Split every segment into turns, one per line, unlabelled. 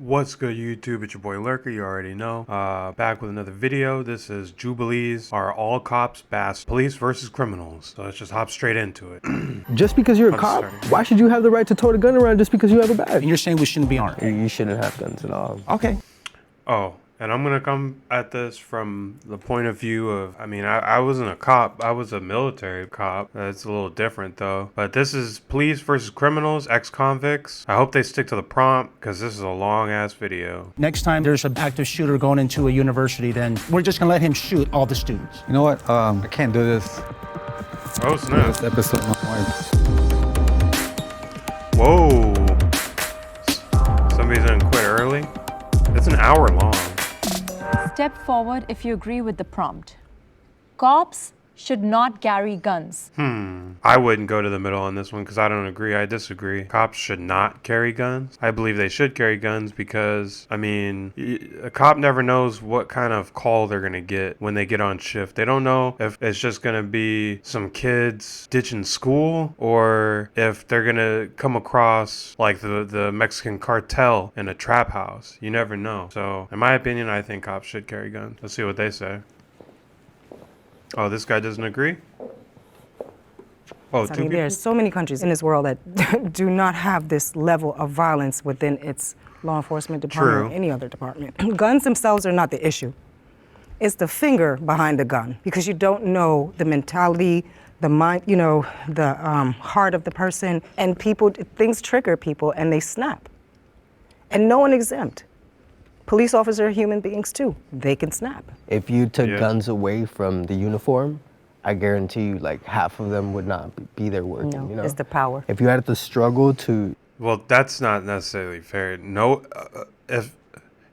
What's good, YouTube? It's your boy Lurker, you already know. Back with another video. This is Jubilee's Are All Cops Bad? Police versus Criminals. So let's just hop straight into it.
Just because you're a cop, why should you have the right to tote a gun around just because you have a badge?
And you're saying we shouldn't be armed?
You shouldn't have guns at all.
Okay.
Oh, and I'm gonna come at this from the point of view of, I wasn't a cop, I was a military cop. That's a little different though. But this is police versus criminals, ex-convicts. I hope they stick to the prompt because this is a long ass video.
Next time there's an active shooter going into a university, then we're just gonna let him shoot all the students.
You know what? I can't do this.
Oh snap.
This episode, my wife.
Whoa. Somebody's gonna quit early? It's an hour long.
Step forward if you agree with the prompt. Cops should not carry guns.
I wouldn't go to the middle on this one because I don't agree. I disagree. Cops should not carry guns. I believe they should carry guns because, a cop never knows what kind of call they're going to get when they get on shift. They don't know if it's just going to be some kids ditching school or if they're going to come across like the Mexican cartel in a trap house. You never know. So, in my opinion, I think cops should carry guns. Let's see what they say. Oh, this guy doesn't agree? Oh,
There are so many countries in this world that do not have this level of violence within its law enforcement department or any other department. Guns themselves are not the issue. It's the finger behind the gun because you don't know the mentality, the mind, the heart of the person, and things trigger people and they snap. And no one exempt. Police officers are human beings too. They can snap.
If you took guns away from the uniform, I guarantee you like half of them would not be there working.
No, it's the power.
If you had to struggle to...
Well, that's not necessarily fair. No, if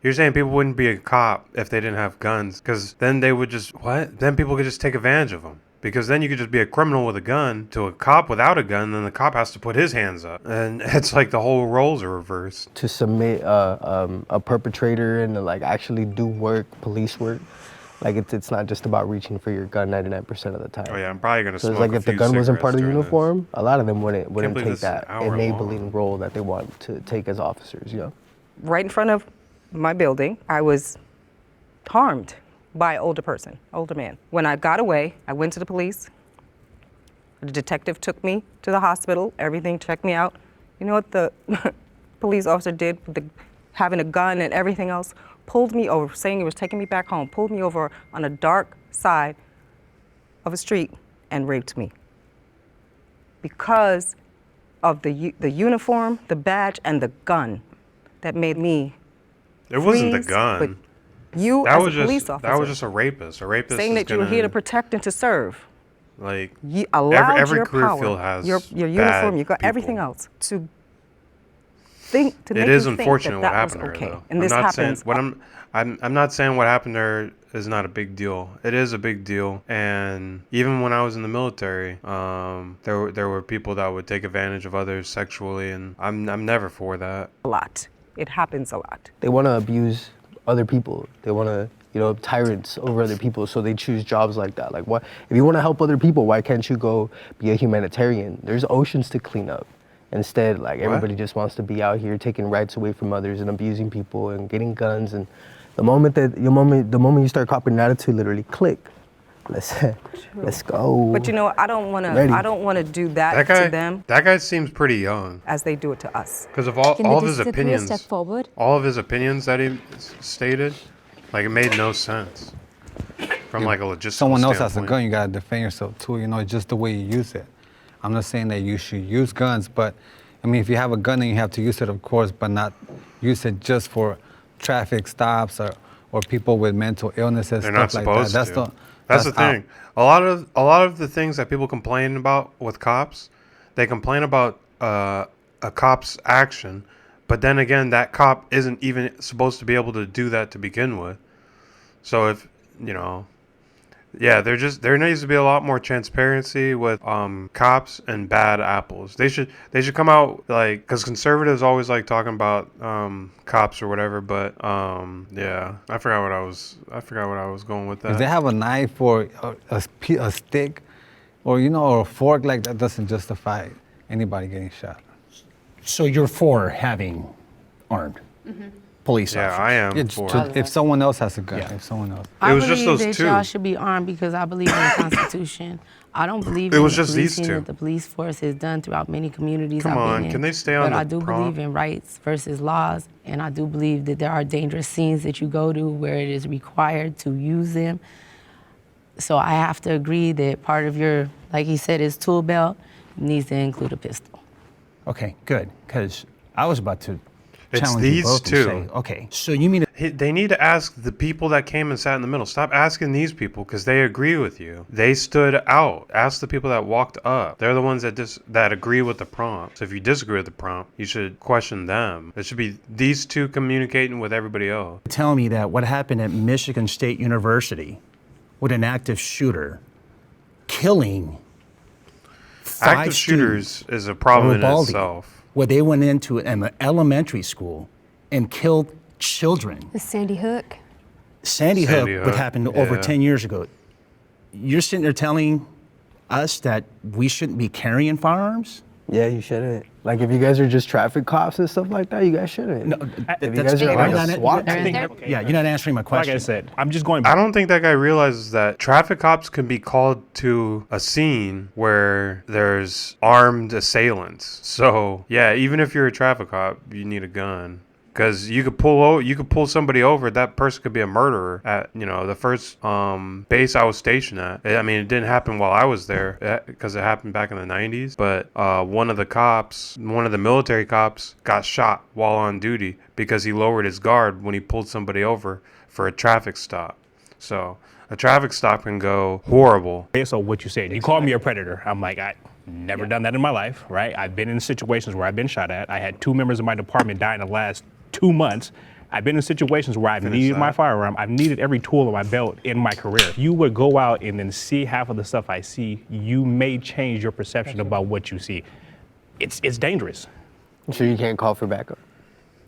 you're saying people wouldn't be a cop if they didn't have guns, because then they would just, what? Then people could just take advantage of them. Because then you could just be a criminal with a gun to a cop without a gun, then the cop has to put his hands up. And it's like the whole roles are reversed.
To submit a perpetrator and to like actually do work, police work, like it's not just about reaching for your gun 99% of the time.
Oh yeah, I'm probably gonna
so
smoke
it's like if the gun wasn't part of the uniform,
this.
a lot of them wouldn't take that enabling
long.
role that they want to take as officers,
Right in front of my building, I was harmed by an older man. When I got away, I went to the police. The detective took me to the hospital, everything, checked me out. You know what the police officer did with having a gun and everything else? Pulled me over, saying he was taking me back home, pulled me over on a dark side of a street and raped me. Because of the uniform, the badge, and the gun that made me
It wasn't the gun.
You
that
as
was
a police officer.
That was just a rapist. A rapist
saying that you were here to protect and to serve.
Like
Every
your career
power,
field has
your uniform, you got
people.
Everything else to think to
it
make
is
you think
unfortunate
that
what happened
was
to
okay.
her, though.
And this happens.
I'm not saying what happened to her is not a big deal. It is a big deal. And even when I was in the military, there were people that would take advantage of others sexually, and I'm never for that.
A lot. It happens a lot.
They want to abuse other people. They want to, tyrants over other people, so they choose jobs like that. Like, what if you want to help other people, why can't you go be a humanitarian? There's oceans to clean up. Instead, like, everybody just wants to be out here taking rights away from others and abusing people and getting guns. And the moment you start copying an attitude, literally click. Let's go.
But I don't want to do that to them.
That guy seems pretty young.
As they do it to us.
Because of all of his opinions,
step forward?
all of his opinions that he stated, like, it made no sense from like a logistical
Someone else
standpoint.
has a gun, you gotta defend yourself too. It's just the way you use it. I'm not saying that you should use guns, but if you have a gun, then you have to use it, of course, but not use it just for traffic stops or people with mental illnesses.
They're not
stuff like
supposed
that.
to. That's the thing. A lot of the things that people complain about with cops, they complain about a cop's action, but then again, that cop isn't even supposed to be able to do that to begin with. So if there needs to be a lot more transparency with cops and bad apples. They should come out, like, because conservatives always like talking about cops or whatever, but I forgot what I was going with that.
If they have a knife or a stick or or a fork, like that doesn't justify anybody getting shot.
So you're for having armed?
Mm-hmm.
police
Yeah,
officers.
I am
It's
for.
if someone else has a gun,
Yeah.
if someone else.
It was just
believe
those
that
two.
y'all should be armed because I believe in the Constitution. I don't believe
It
in
was
the
just these
policing
two.
that the police force has done throughout many communities
Come
I've
on,
been in.
can they stay on
But
the
I do
prompt?
believe in rights versus laws, and I do believe that there are dangerous scenes that you go to where it is required to use them. So I have to agree that part of your, like he said, his tool belt needs to include a pistol.
Okay, good, because I was about to
It's
challenge you
these
both
two.
and say, okay, so you mean
They need to ask the people that came and sat in the middle. Stop asking these people because they agree with you. They stood out. Ask the people that walked up. They're the ones that agree with the prompt. So if you disagree with the prompt, you should question them. It should be these two communicating with everybody else.
tell me that what happened at Michigan State University with an active shooter killing five
Active
students
shooters is a problem in
Uvalde,
itself.
where they went into an elementary school and killed children.
The Sandy Hook.
Sandy
Sandy
Hook,
Hook,
what happened over
yeah.
10 years ago. You're sitting there telling us that we shouldn't be carrying firearms?
Yeah, you shouldn't. Like, if you guys are just traffic cops and stuff like that, you guys shouldn't. If you guys are like a SWAT team.
Yeah, you're not answering my question.
Like I said, I'm just going
I don't think that guy realizes that traffic cops can be called to a scene where there's armed assailants. So yeah, even if you're a traffic cop, you need a gun. Because you could pull somebody over. That person could be a murderer at the first base I was stationed at. I mean, it didn't happen while I was there because it happened back in the 90s. But one of the military cops, got shot while on duty because he lowered his guard when he pulled somebody over for a traffic stop. So a traffic stop can go horrible.
So what you said, you called me a predator. I'm like, I never done that in my life, right? I've been in situations where I've been shot at. I had 2 members of my department die in the last 2 months. I've been in situations where I've needed my firearm. I've needed every tool in my belt in my career. If you would go out and then see half of the stuff I see, you may change your perception about what you see. It's dangerous.
So you can't call for backup.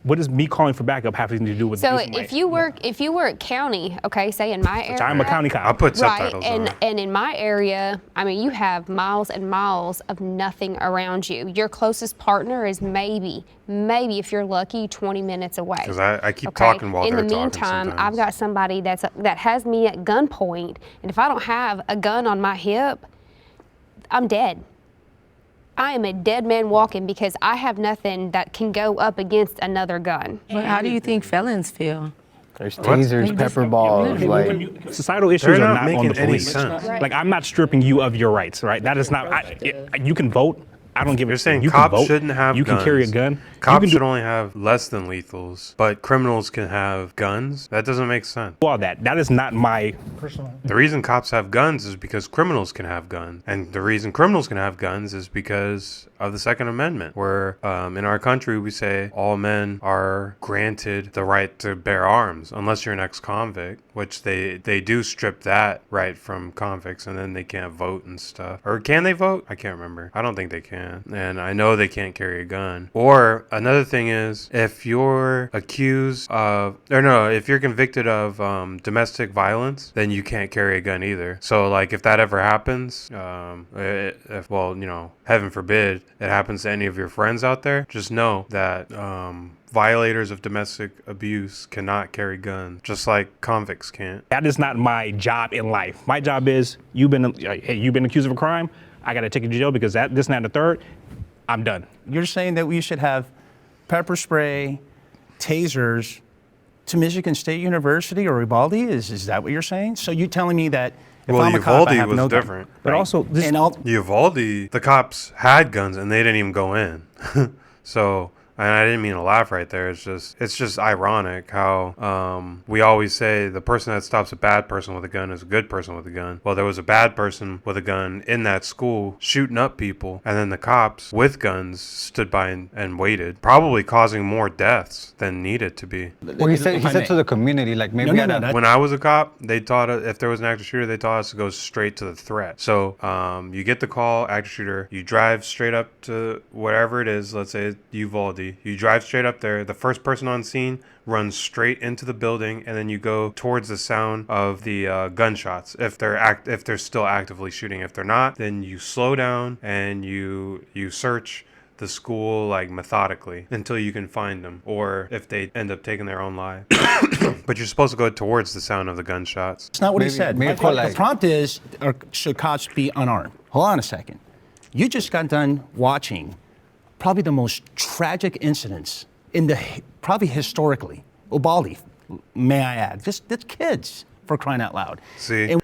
What does me calling for backup having to do with
So
using my-
if you work county, okay, say in my area.
I'm a county cop.
I'll put
Right,
subtitles on it.
and in my area, I mean, you have miles and miles of nothing around you. Your closest partner is maybe if you're lucky, 20 minutes away.
Because I keep
Okay?
talking while
in
they're
the
talking
meantime,
sometimes.
I've got somebody that has me at gunpoint, and if I don't have a gun on my hip, I'm dead. I am a dead man walking because I have nothing that can go up against another gun.
But how do you think felons feel?
There's tasers, pepper balls, like.
Societal issues
They're
are
not
not on
making
the
any
police.
sense.
Like, I'm not stripping you of your rights, right? That is not. You can vote. I don't give a
You're saying
you
cops
can vote,
shouldn't have
You
guns.
can carry a gun.
Cops
you can
should
do
only have less than lethals, but criminals can have guns? That doesn't make sense.
all that. That is not my.
The reason cops have guns is because criminals can have guns. And the reason criminals can have guns is because of the Second Amendment, where in our country we say all men are granted the right to bear arms, unless you're an ex-convict, which they do strip that right from convicts, and then they can't vote and stuff. Or can they vote? I can't remember. I don't think they can. And I know they can't carry a gun. Or another thing is, if you're if you're convicted of domestic violence, then you can't carry a gun either. So like if that ever happens, heaven forbid it happens to any of your friends out there, just know that violators of domestic abuse cannot carry guns, just like convicts can't.
That is not my job in life. My job is you've been accused of a crime. I got to take you to jail because this, and that, and the third. I'm done.
You're saying that we should have pepper spray, tasers to Michigan State University or Uvalde? Is that what you're saying? So you're telling me that if I'm a cop, I have
was
no gun.
different.
But also, this,
And all,
Uvalde, the cops had guns and they didn't even go in. So, and I didn't mean to laugh right there. It's just ironic how we always say the person that stops a bad person with a gun is a good person with a gun. Well, there was a bad person with a gun in that school shooting up people, and then the cops with guns stood by and waited, probably causing more deaths than needed to be.
Well, he said to the community, like maybe
No,
at
no,
a-
no,
When I was a cop, they taught us, if there was an active shooter, they taught us to go straight to the threat. So you get the call, active shooter, you drive straight up to whatever it is, let's say Uvalde. You drive straight up there. The first person on scene runs straight into the building, and then you go towards the sound of the gunshots. If they're still actively shooting, if they're not, then you slow down and you search the school like methodically until you can find them, or if they end up taking their own life. But you're supposed to go towards the sound of the gunshots.
It's not what he
Maybe-
said.
maybe for
The
like-
prompt is, should cops be unarmed? Hold on a second. You just got done watching probably the most tragic incidents in the, probably historically. Ubaldi, may I add. Just kids, for crying out loud.
See,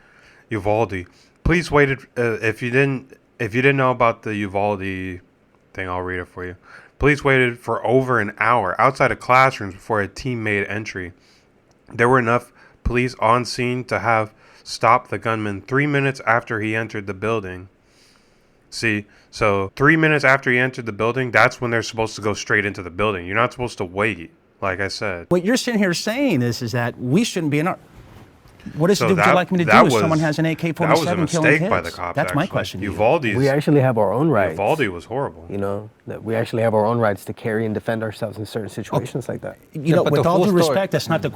Uvalde. Police waited. If you didn't know about the Uvalde thing, I'll read it for you. Police waited for over an hour outside of classrooms before a team made entry. There were enough police on scene to have stopped the gunman 3 minutes after he entered the building. See, so 3 minutes after he entered the building, that's when they're supposed to go straight into the building. You're not supposed to wait, like I said.
What you're sitting here saying is that we shouldn't be unarmed. What would you like me to do
that
if
was-
someone has an AK-47
That was a
killing
mistake
kids?
by the cops.
That's my
actually.
question to you.
Uvalde's,
We actually have our own rights.
Uvalde was horrible.
You know, that we actually have our own rights to carry and defend ourselves in certain situations like that.
You know,
but
with
the
all
full
due
story-
respect, that's not the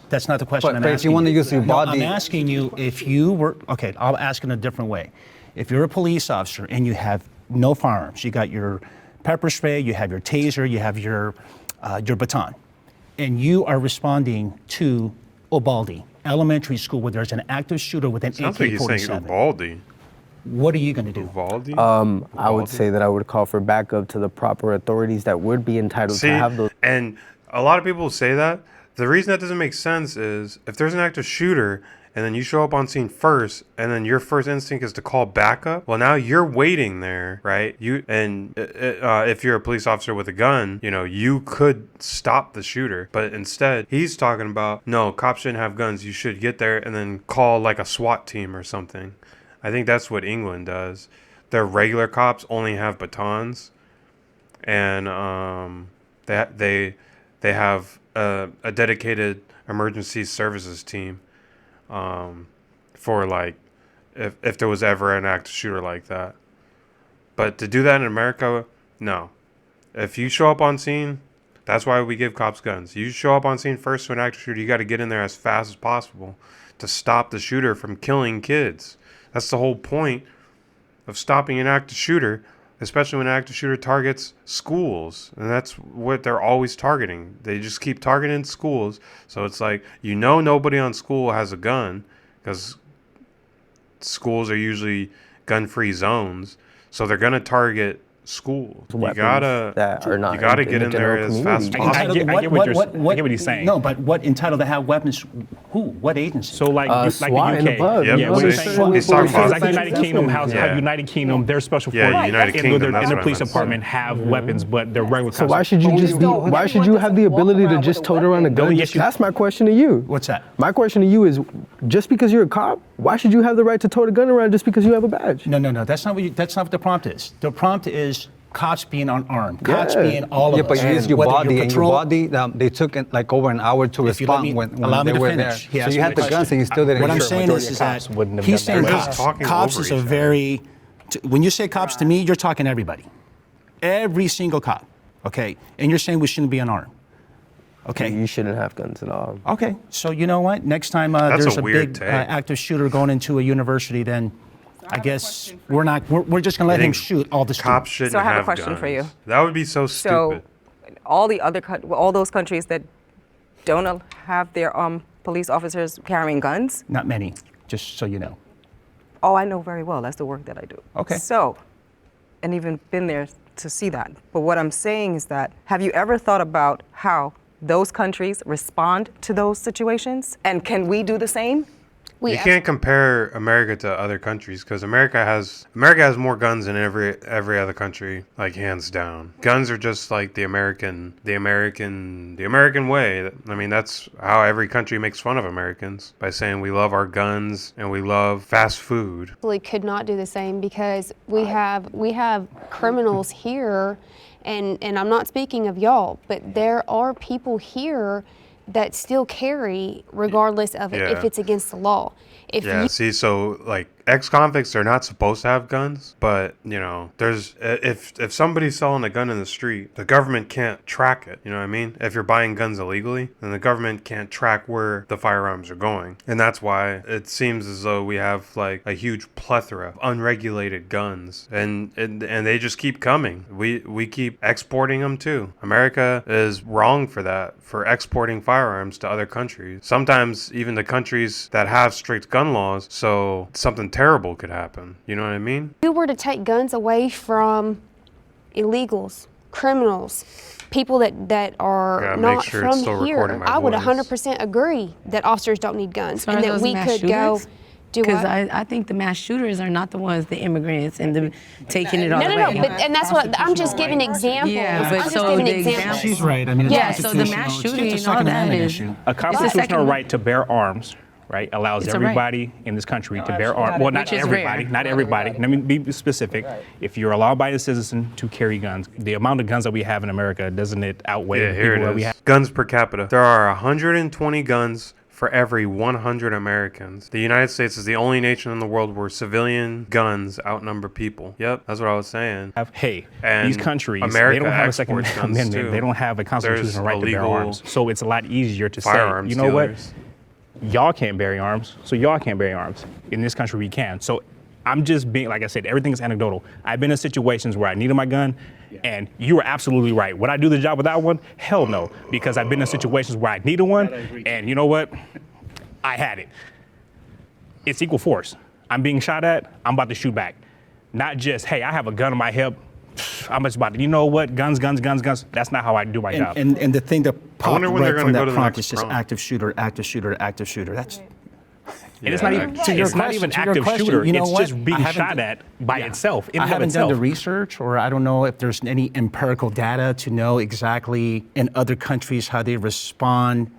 that's not the question I'm
But if
asking.
you want to use
No,
Uvalde,
I'm asking you if you were okay. I'll ask in a different way. If you're a police officer and you have no firearms, you got your pepper spray, you have your taser, you have your baton, and you are responding to Ubalde Elementary School where there's an active shooter with an
Sounds like he's saying
AK-47.
Uvalde.
What are you going to do?
Uvalde?
I would say that I would call for backup to the proper authorities that would be entitled
See,
to have those.
and a lot of people say that. The reason that doesn't make sense is if there's an active shooter and then you show up on scene first and then your first instinct is to call backup, well, now you're waiting there, right? If you're a police officer with a gun, you know, you could stop the shooter. But instead, he's talking about, no, cops shouldn't have guns. You should get there and then call like a SWAT team or something. I think that's what England does. Their regular cops only have batons, and they have a dedicated emergency services team for like if there was ever an active shooter like that. But to do that in America, no. If you show up on scene, that's why we give cops guns. You show up on scene first to an active shooter, you got to get in there as fast as possible to stop the shooter from killing kids. That's the whole point of stopping an active shooter, especially when an active shooter targets schools. And that's what they're always targeting. They just keep targeting schools. So it's like, you know, nobody on school has a gun because schools are usually gun-free zones. So they're going to target schools. You
Weapons
gotta
that are not
get in there
general
as fast as
community.
possible.
I get what you're saying.
No, but what entitled to have weapons? Who? What agency?
So like the
SWAT and
UK.
above.
Yep,
Yeah,
what
what
he's
he's
saying.
saying.
He's talking about
Like United Kingdom,
Yeah.
United Kingdom, their special
Yeah,
forces
United
in
Kingdom,
their
that's
in the
what I
police
meant.
department have weapons, but they're regular
So
cops.
why should you just be? Why should you have the ability to just tote around a gun?
get you-
That's my question to you.
What's that?
My question to you is, just because you're a cop, why should you have the right to tote a gun around just because you have a badge?
No. That's not what the prompt is. The prompt is cops being unarmed. Cops
Yeah.
being all of
Yeah,
us.
but you use
Whether
Uvalde,
you're
and
patrol-
Uvalde, they took like over an hour to
If you let
respond
me-
when
allow me
they
to
were
finish. He
there. So
asked
you
me
had
a
the
question.
guns and you still didn't.
What I'm
shoot.
saying is that
cops wouldn't have
he's
done
saying
that.
We're just talking
cops
over
is a
each other.
very. When you say cops to me, you're talking everybody, every single cop. Okay, and you're saying we shouldn't be unarmed. Okay.
You shouldn't have guns at all.
Okay, so you know what? Next time
That's
there's
a
a
weird
big
take.
active shooter going into a university, then I guess we're not. We're just gonna let him
think
shoot all the
Cops
students.
shouldn't
So I have a
have
question
guns.
for you.
That would be so
So,
stupid.
all those countries that don't have their police officers carrying guns.
Not many, just so you know.
Oh, I know very well. That's the work that I do.
Okay.
So, and even been there to see that. But what I'm saying is that, have you ever thought about how those countries respond to those situations? And can we do the same?
We
You can't compare America to other countries because America has more guns than every other country, like hands down. Guns are just like the American way. I mean, that's how every country makes fun of Americans by saying we love our guns and we love fast food.
absolutely could not do the same because we have criminals here, and I'm not speaking of y'all, but there are people here that still carry regardless of
Yeah.
if it's against the law. If
Yeah,
you
see, so like ex-convicts are not supposed to have guns, but you know, there's if somebody's selling a gun in the street, the government can't track it. You know what I mean? If you're buying guns illegally, then the government can't track where the firearms are going, and that's why it seems as though we have like a huge plethora of unregulated guns, and they just keep coming. We keep exporting them too. America is wrong for that, for exporting firearms to other countries. Sometimes even the countries that have strict gun laws, so something terrible could happen. You know what I mean?
If we were to take guns away from illegals, criminals, people that are
Gotta
not
make sure it's
from
still
here,
recording my
I would
voice.
100% agree that officers don't need guns
So
and
are
that
those
we
mass
could go
shooters?
do
Because
what?
I think the mass shooters are not the ones, the immigrants, and the taking it all
No,
away.
but, and that's what I'm just giving examples.
Yeah,
I'm
but
just
so
giving
the
examples.
She's right. I mean, it's
Yeah,
so the mass
constitutional.
shooting
It's a
and all
Second
that
Amendment
is-
issue.
A constitutional
right.
right to bear arms, right, allows
It's a right.
everybody in this country to bear arms. Well, not
Which is
everybody,
rare.
not everybody. Let me be specific. If you're a law-abiding citizen to carry guns, the amount of guns that we have in America, doesn't it outweigh
Yeah,
the
here
people that
it
we
is.
have?
Guns per capita. There are 120 guns for every 100 Americans. The United States is the only nation in the world where civilian guns outnumber people. Yep, that's what I was saying.
Hey,
And
these countries,
America
they don't have a Second
exports guns,
Amendment.
too.
They don't have a constitutional right to bear
illegal
arms. So it's a lot easier to say,
firearms
you know
dealers.
what? Y'all can't bear arms, so y'all can't bear arms. In this country, we can. So I'm just being, like I said, everything is anecdotal. I've been in situations where I needed my gun, and you were absolutely right. Would I do the job without one? Hell no, because I've been in situations where I needed one, and you know what? I had it. It's equal force. I'm being shot at, I'm about to shoot back. Not just, hey, I have a gun on my hip, I'm just about to, you know what, guns. That's not how I do my job.
And the thing that popped
wonder when they're
right from
gonna go
that
to the
prompt
next
is just
prompt.
active shooter, active shooter, active shooter. That's
And it's not even,
To your
it's not
question-
even
to your
active
question,
shooter.
you know
It's
what?
just being
I haven't
shot
d-
at by itself. In
I
and of
haven't done the
itself.
research, or I don't know if there's any empirical data to know exactly in other countries how they respond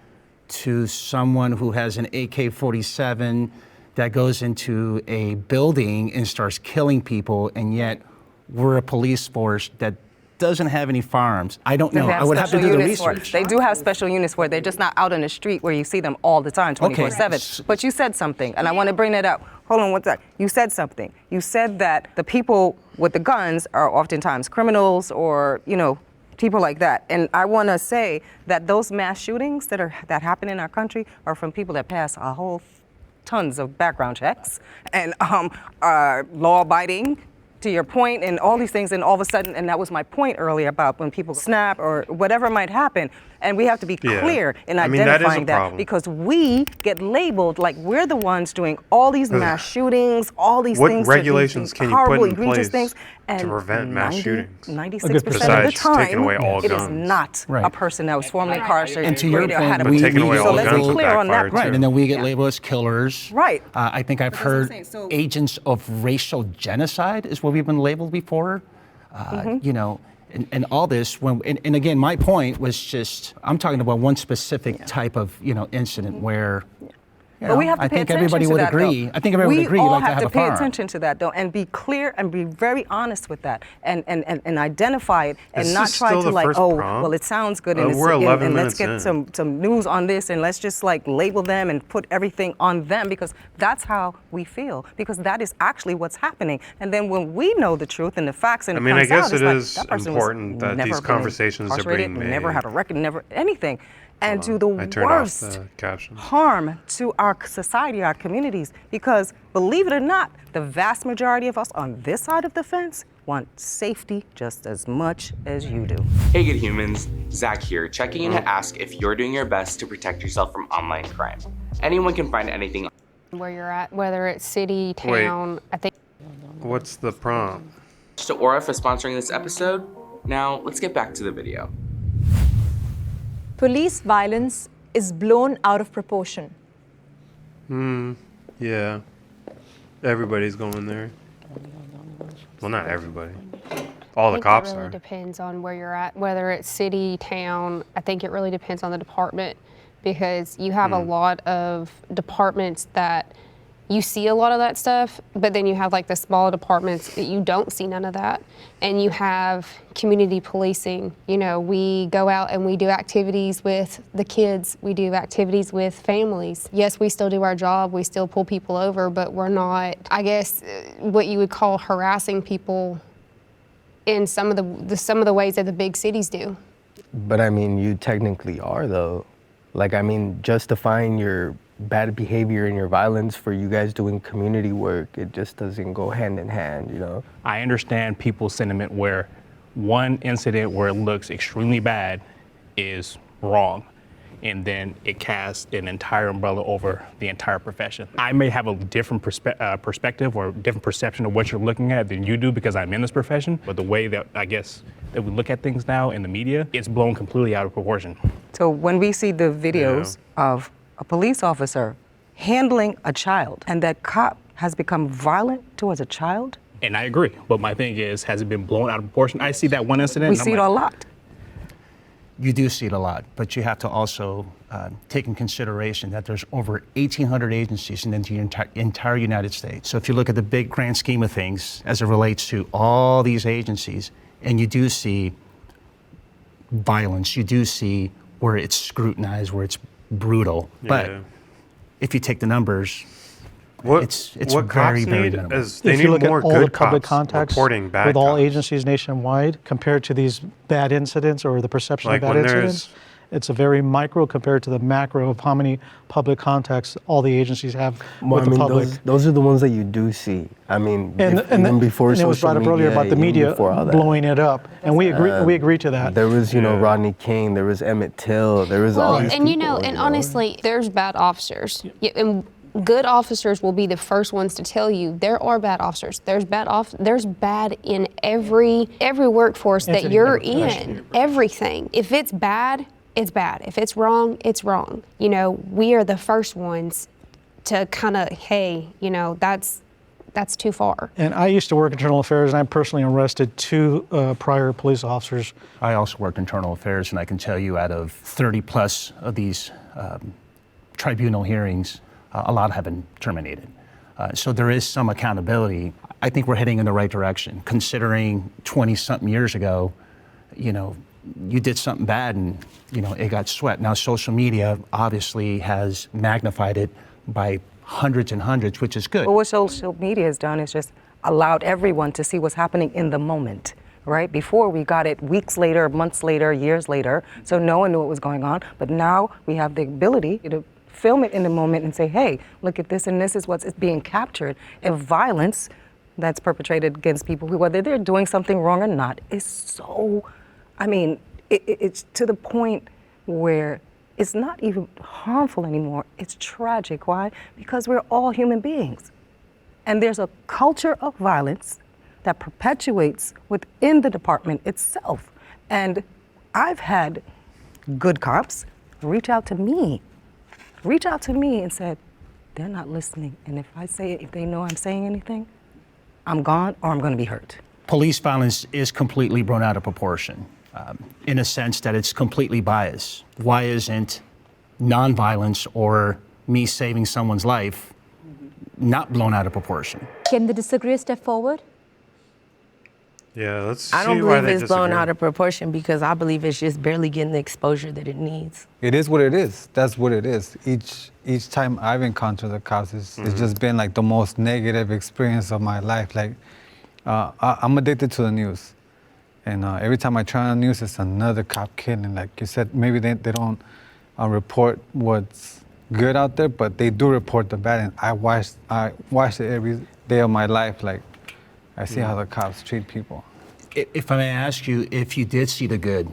to someone who has an AK-47 that goes into a building and starts killing people, and yet we're a police force that doesn't have any firearms. I don't know.
They
I would have to
special
do the
units for it.
research.
They do have special units for it. They're just not out on the street where you see them all the time, 24/7. But you said something, and I want to bring that up. Hold on one sec. You said something. You said that the people with the guns are oftentimes criminals or, you know, people like that. And I want to say that those mass shootings that happen in our country are from people that pass a whole tons of background checks and are law-abiding, to your point, and all these things, and all of a sudden, and that was my point earlier about when people snap or whatever might happen, and we have to be
Yeah.
clear in
I mean, that is a
identifying that,
problem.
because we get labeled like we're the ones doing all these mass shootings, all these
What
things,
regulations
these
can you
horrible,
put in
egregious
place
things,
to
and
prevent mass shootings?
96% of the
Besides
time,
taking away all
it is
guns.
not
Right.
a person that was formerly incarcerated.
And to your
or had a
point,
But taking away
so
all
let's
guns
be
would
clear on that
backfire,
point.
Right, and then we get labeled as killers.
Right.
I think I've
that's what I'm
heard
saying. So-
agents of racial genocide is what we've been labeled before. You know, and all this. And again, my point was just I'm talking about one specific type of incident where.
But we have to
I
pay
think
attention
everybody
to
would
that,
agree.
though.
I think everybody would agree.
We
You'd
all
like to
have
have
to
a
pay
firearm.
attention to that, though, and be clear and be very honest with that, and identify it, and
Is
not
this
try
still
to
the
like,
first
oh,
prompt?
well, it sounds good, and,
We're 11
and let's
minutes
get
in.
some news on this, and let's just like label them and put everything on them, because that's how we feel, because that is actually what's happening. And then when we know the truth and the facts, and
I mean, I
it comes
guess
out,
it
it's
is
like, that person
important
was
that
never
these
been
conversations are
incarcerated,
being
never
made.
had a record, never anything, and do the
I turned off
worst
the caption.
harm to our society, our communities, because believe it or not, the vast majority of us on this side of the fence want safety just as much as you do.
Hey good humans, Zach here, checking in to ask if you're doing your best to protect yourself from online crime. Anyone can find anything
Where you're at, whether it's city,
Wait.
town, I think.
What's the prompt?
to Aura for sponsoring this episode. Now, let's get back to the video.
Police violence is blown out of proportion.
Yeah. Everybody's going there. Well, not everybody. All the
I think
cops
it really
are.
depends on where you're at, whether it's city, town. I think it really depends on the department, because you have a lot of departments that you see a lot of that stuff, but then you have like the smaller departments that you don't see none of that. And you have community policing. You know, we go out and we do activities with the kids. We do activities with families. Yes, we still do our job. We still pull people over, but we're not, I guess, what you would call harassing people in some of the ways that the big cities do.
But I mean, you technically are though. Like, I mean, justifying your bad behavior and your violence for you guys doing community work, it just doesn't go hand in hand, you know?
I understand people's sentiment where one incident where it looks extremely bad is wrong, and then it casts an entire umbrella over the entire profession. I may have a different perspective or different perception of what you're looking at than you do because I'm in this profession, but the way that I guess that we look at things now in the media, it's blown completely out of proportion.
So when we see the videos of a police officer handling a child and that cop has become violent towards a child.
And I agree, but my thing is, has it been blown out of proportion? I see that one incident.
We see it a lot.
You do see it a lot, but you have to also take in consideration that there's over 1,800 agencies in the entire United States. So if you look at the big grand scheme of things as it relates to all these agencies, and you do see violence, you do see where it's scrutinized, where it's brutal.
Yeah.
But if you take the numbers, it's
what
very,
cops
very
need
minimal.
is they
If
need
you look
more
at all
good
the public
cops
contacts
reporting bad
with all
cops.
agencies nationwide compared to these bad incidents or the perception
Like
of bad
when
incidents, it's a very micro compared to the macro of how many public contacts all the agencies have
Well,
with
I mean,
the public.
those are the ones that you do see. I mean,
And
even before
and it was brought up earlier about the
even
media
before all that.
blowing it up, and we agree to that.
There was, you know, Rodney King, there was Emmett Till, there was all
Well,
these
and you
people,
know, and honestly, there's bad officers. Yeah, and good officers will be the first ones to tell you there are bad officers. There's bad in every workforce that
Incident
you're
of profession.
in. Everything. If it's bad, it's bad. If it's wrong, it's wrong. You know, we are the first ones to kind of, hey, you know, that's too far.
And I used to work internal affairs, and I personally arrested 2 prior police officers.
I also worked internal affairs, and I can tell you out of 30 plus of these tribunal hearings, a lot have been terminated. So there is some accountability. I think we're heading in the right direction, considering 20-something years ago, you know, you did something bad and, you know, it got swept. Now, social media obviously has magnified it by hundreds and hundreds, which is good.
But what social media has done is just allowed everyone to see what's happening in the moment, right? Before we got it weeks later, months later, years later, so no one knew what was going on. But now we have the ability to film it in the moment and say, hey, look at this, and this is what's being captured. And violence that's perpetrated against people, who, whether they're doing something wrong or not, is so, I mean, it's to the point where it's not even harmful anymore. It's tragic. Why? Because we're all human beings. And there's a culture of violence that perpetuates within the department itself. And I've had good cops reach out to me and said, they're not listening. And if they know I'm saying anything, I'm gone or I'm going to be hurt.
Police violence is completely blown out of proportion, in a sense that it's completely biased. Why isn't nonviolence or me saving someone's life not blown out of proportion?
Can the disagreeer step forward?
Yeah, let's
I don't
see why
believe
they
it's blown
disagree.
out of proportion because I believe it's just barely getting the exposure that it needs.
It is what it is. That's what it is. Each time I've encountered the cops, it's just been like the most negative experience of my life. Like, I'm addicted to the news. And every time I turn on the news, it's another cop killing. Like you said, maybe they don't report what's good out there, but they do report the bad. And I watch it every day of my life. Like, I see how the cops treat people.
If I may ask you, if you did see the good,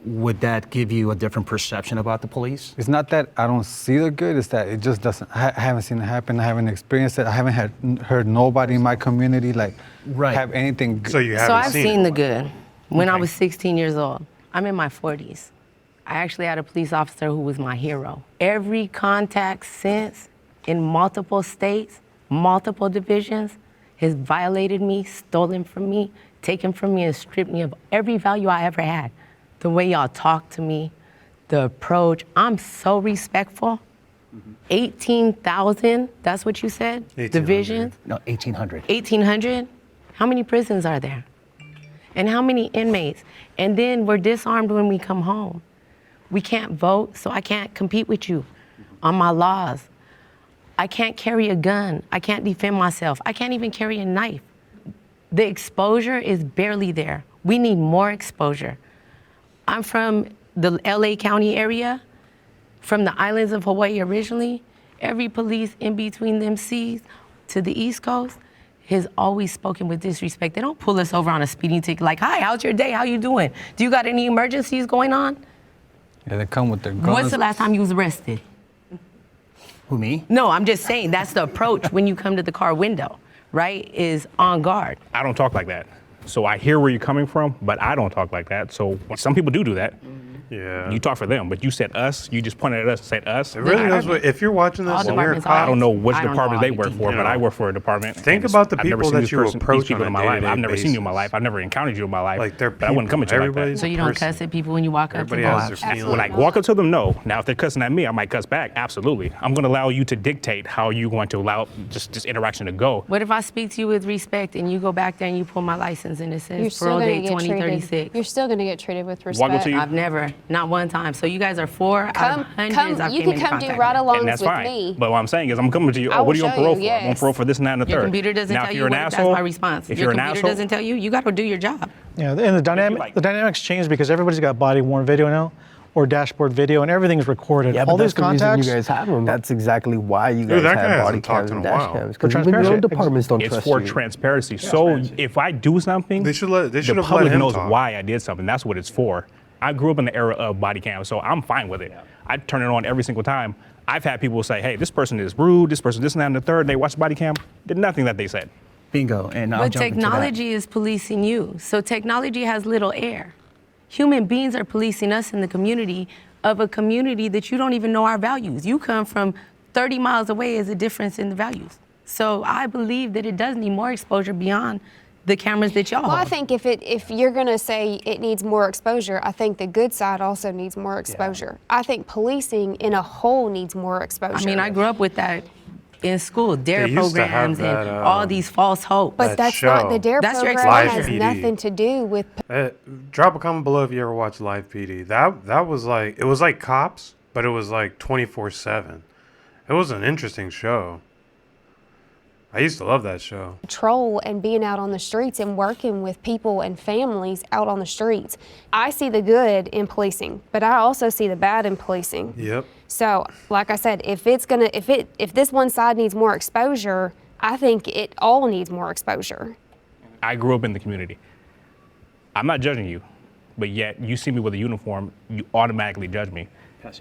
would that give you a different perception about the police?
It's not that I don't see the good, it's that it just doesn't, I haven't seen it happen, I haven't experienced it, I haven't heard nobody in my community like have anything good.
So you haven't
I've
seen
seen
it.
the good. When I was 16 years old, I'm in my 40s. I actually had a police officer who was my hero. Every contact since in multiple states, multiple divisions, has violated me, stolen from me, taken from me, and stripped me of every value I ever had. The way y'all talk to me, the approach. I'm so respectful 18,000, that's what you said?
1,800.
Divisions?
No, 1,800.
1,800? How many prisons are there? And how many inmates? And then we're disarmed when we come home. We can't vote, so I can't compete with you on my laws. I can't carry a gun. I can't defend myself. I can't even carry a knife. The exposure is barely there. We need more exposure. I'm from the LA County area, from the islands of Hawaii originally. Every police in between them seas to the East Coast has always spoken with disrespect. They don't pull us over on a speeding ticket like, hi, how's your day? How you doing? Do you got any emergencies going on?
Yeah, they come with their guns.
When's the last time you was arrested?
Who, me?
No, I'm just saying that's the approach when you come to the car window, right? Is on guard.
I don't talk like that. So I hear where you're coming from, but I don't talk like that. So some people do that.
Yeah.
You talk for them, but you said us. You just pointed at us and said us.
It really knows what, if you're watching
All
this and you're a
departments
cop,
I don't know which
I don't know
department they
all
work
you
for,
do.
but I work for a department.
Think
and
about the
I've never
people
seen
that
this
you
person,
approach
these people
on
in
a
my life.
day-to-day
I've never seen you in my
basis.
life. I've never encountered you in my life.
Like, they're
but I wouldn't come at you like
everybody's
that.
So you don't
person.
cuss at people when you walk up to
Everybody
them?
has their feelings.
When I walk up to them, no. Now, if they're cussing at me, I might cuss back. Absolutely. I'm going to allow you to dictate how you want to allow this interaction to go.
What if I speak to you with respect and you go back there and you pull my license and it says parole date 2036?
You're still going to get treated with
Walk up
respect.
to you.
I've never, not one time. So you guys are 4 out of hundreds I've
You
came
can
into
come do
contact
ride
with.
alongs
And that's
with
fine.
me.
But what I'm saying is, I'm coming to you.
I
Oh, what are
will
you on
show
parole
you,
for? I'm on
yes.
parole for this and that and the
Your
third.
computer doesn't
now,
tell
if
you
you're an
what,
asshole,
that's my response.
If
Your
you're an
computer
asshole,
doesn't tell you, you got to do your job.
Yeah, and the dynamics change because everybody's got body worn video now, or dashboard video, and everything's recorded.
Yeah,
all
but
these
that's the reason
contacts.
you guys have them. That's exactly why you guys
Dude, that guy
have body
hasn't talked
cams
in
and
a
dash
while.
cams.
For
Because even your own
transparency.
departments don't
it's
trust
for
you.
transparency. So if I do something,
They should let
the
him
public knows
talk.
why I did something. That's what it's for. I grew up in the era of body cams, so I'm fine with it. I turn it on every single time. I've had people say, hey, this person is rude, this person this and that and the third. They watch the body cam, did nothing that they said.
Bingo. And I'll
But
jump into that.
technology is policing you. So technology has little air. Human beings are policing us in the community of a community that you don't even know our values. You come from 30 miles away as a difference in the values. So I believe that it does need more exposure beyond the cameras that y'all
Well, I
hold.
think if you're going to say it needs more exposure, I think the good side also needs more exposure. I think policing in a whole needs more exposure.
I mean, I grew up with that in school, DARE
They used to have
programs
that,
and all these false hopes.
but
that
that's
show.
not the DARE
That's your
program
Live
has
PD.
nothing to do with
Drop a comment below if you ever watched Live PD. That was like, it was like Cops, but it was like 24/7. It was an interesting show. I used to love that show.
patrol and being out on the streets and working with people and families out on the streets. I see the good in policing, but I also see the bad in policing.
Yep.
So, like I said, if this one side needs more exposure, I think it all needs more exposure.
I grew up in the community. I'm not judging you, but yet you see me with a uniform, you automatically judge me.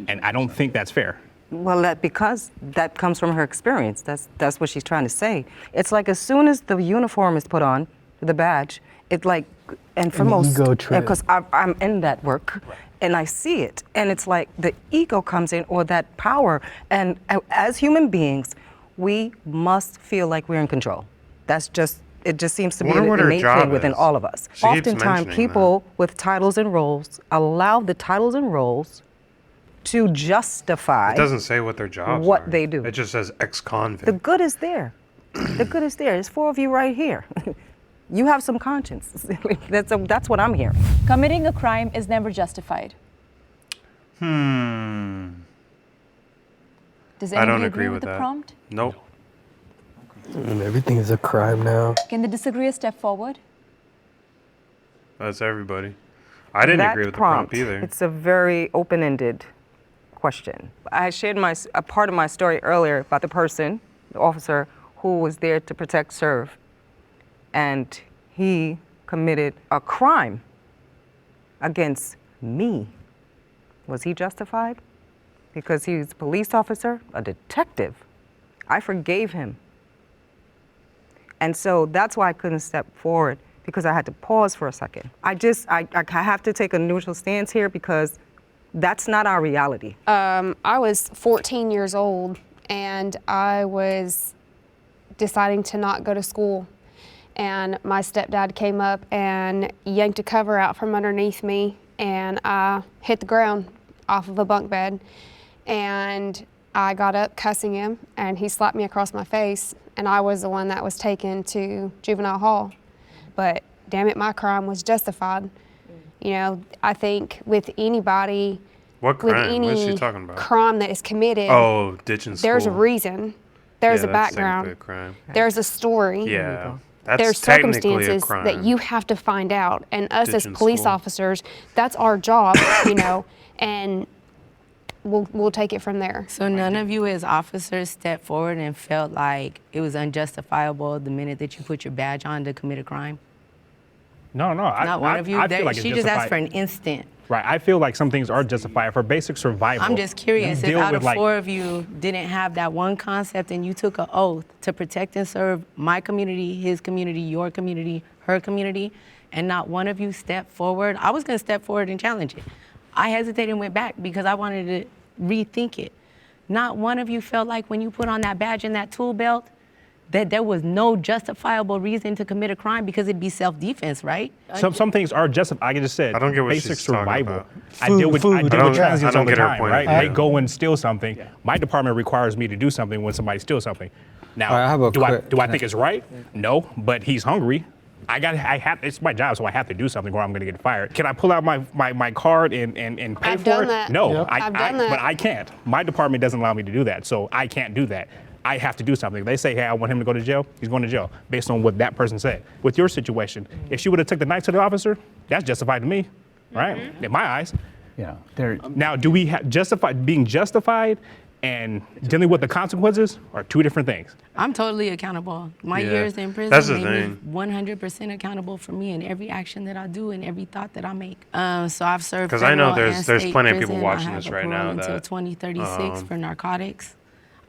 And I don't think that's fair.
Well, because that comes from her experience. That's what she's trying to say. It's like as soon as the uniform is put on, the badge, it's like, and for
An
most,
ego trip.
because I'm in that work, and I see it, and it's like the ego comes in, or that power. And as human beings, we must feel like we're in control. It just seems to be
Wonder
an
what her
innate
job
thing within
is.
all of us.
She keeps
Oftentimes,
mentioning
people with titles and roles allow the titles and roles to justify
It doesn't say what their jobs
what
are.
they do.
It just says ex-convict.
The good is there. The good is there. There's 4 of you right here. You have some conscience. That's what I'm hearing.
Committing a crime is never justified. Does
I
anybody
don't agree
with
with
the
that.
prompt?
Nope.
And everything is a crime now.
Can the disagreeer step forward?
That's everybody. I didn't
That
agree with the prompt either.
It's a very open-ended question. I shared a part of my story earlier about the person, the officer, who was there to protect, serve, and he committed a crime against me. Was he justified? Because he's a police officer, a detective. I forgave him. And so that's why I couldn't step forward, because I had to pause for a second. I have to take a neutral stance here because that's not our reality.
I was 14 years old and I was deciding to not go to school. And my stepdad came up and yanked a cover out from underneath me and I hit the ground off of a bunk bed. And I got up cussing him, and he slapped me across my face, and I was the one that was taken to juvenile hall. But damn it, my crime was justified. You know, I think with anybody,
What
with
crime?
any
What is she talking about?
crime that is committed,
Oh, ditching school.
there's a reason, there's
Yeah,
a
that's
background,
technically a crime.
there's a story.
Yeah. That's
There's
technically a
circumstances
crime.
that you have to find out, and us
Ditching
as police
school.
officers, that's our job, you know, and we'll take it from there.
So none of you as officers stepped forward and felt like it was unjustifiable the minute that you put your badge on to commit a crime?
No.
Not one of you?
I feel like
She
it's
just asked for
justified.
an instant.
Right. I feel like some things are justified for basic survival.
I'm just curious,
You
if
deal
out
with,
of
like,
4 of you didn't have that one concept and you took an oath to protect and serve my community, his community, your community, her community, and not one of you stepped forward, I was gonna step forward and challenge it. I hesitated and went back because I wanted to rethink it. Not one of you felt like when you put on that badge and that tool belt, that there was no justifiable reason to commit a crime because it'd be self-defense, right?
Some things are justified. Like I just said,
I don't get what
basic
she's talking
survival.
about.
I deal with
Food.
I
I
deal
don't-
with transients
I don't
all the
get her
time,
point of
right?
view.
They go and steal something. My department requires me to do something when somebody steals something. Now,
All right, I have a
do I
quick-
think it's right? No, but he's hungry. It's my job, so I have to do something or I'm going to get fired. Can I pull out my card and pay
I've
for
done
it?
that.
No,
Yep. I've done that.
but I can't. My department doesn't allow me to do that, so I can't do that. I have to do something. They say, hey, I want him to go to jail. He's going to jail based on what that person said. With your situation, if she would have took the knife to the officer, that's justified to me, right? In my eyes.
Yeah.
Now, do we being justified and dealing with the consequences are two different things?
I'm totally accountable. My
Yeah,
years in prison
that's the
made
thing.
me 100% accountable for me in every action that I do and every thought that I make. So I've served
'Cause I know
federal
there's
and state
plenty of people
prison.
watching
I have
this
a
right
parole
now
until
that,
2036 for narcotics.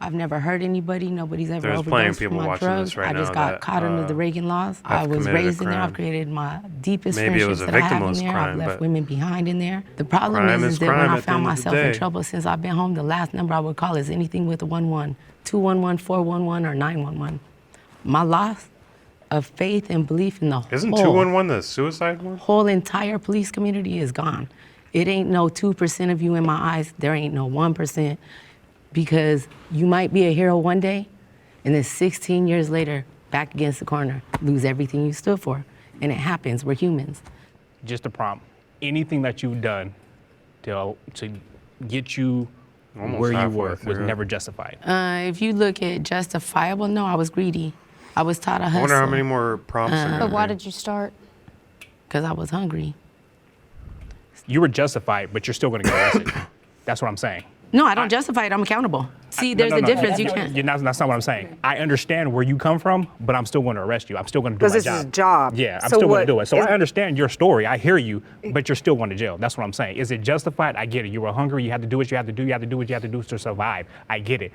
I've never hurt anybody. Nobody's ever
There's
overdosed
plenty of
from
people
my
watching
drugs.
this right
I just
now
got
that,
caught under the Reagan laws. I
have
was
committed a
raised in there. I've
crime.
created my deepest
Maybe it
friendships
was a
that I have in
victimless
there.
crime,
I've left
but
women behind in there. The problem
crime
is
is
that when
crime
I
at the
found
end of the
myself in
day.
trouble since I've been home, the last number I would call is anything with a 11, 211, 411, or 911. My loss of faith and belief in the
Isn't
whole
211 the suicide one?
whole entire police community is gone. It ain't no 2% of you in my eyes. There ain't no 1%, because you might be a hero one day, and then 16 years later, back against the corner, lose everything you stood for. And it happens. We're humans.
Just a prompt. Anything that you've done to get you
Almost
where you
halfway
were was
through.
never justified.
If you look at justifiable, no, I was greedy. I was taught to
I
hustle.
wonder how many more prompts are
But
gonna
why
be.
did you start?
Because I was hungry.
You were justified, but you're still going to get arrested. That's what I'm saying.
No, I don't justify it. I'm accountable. See, there's
No,
a
no,
difference. You
no,
can't.
That's not what I'm saying. I understand where you come from, but I'm still going to arrest you. I'm still going to do my
Because
job.
this is job.
Yeah, I'm
So
still going
what
to do it. So
is-
I understand your story. I hear you, but you're still going to jail. That's what I'm saying. Is it justified? I get it. You were hungry. You had to do what you had to do. You had to do what you had to do to survive. I get it.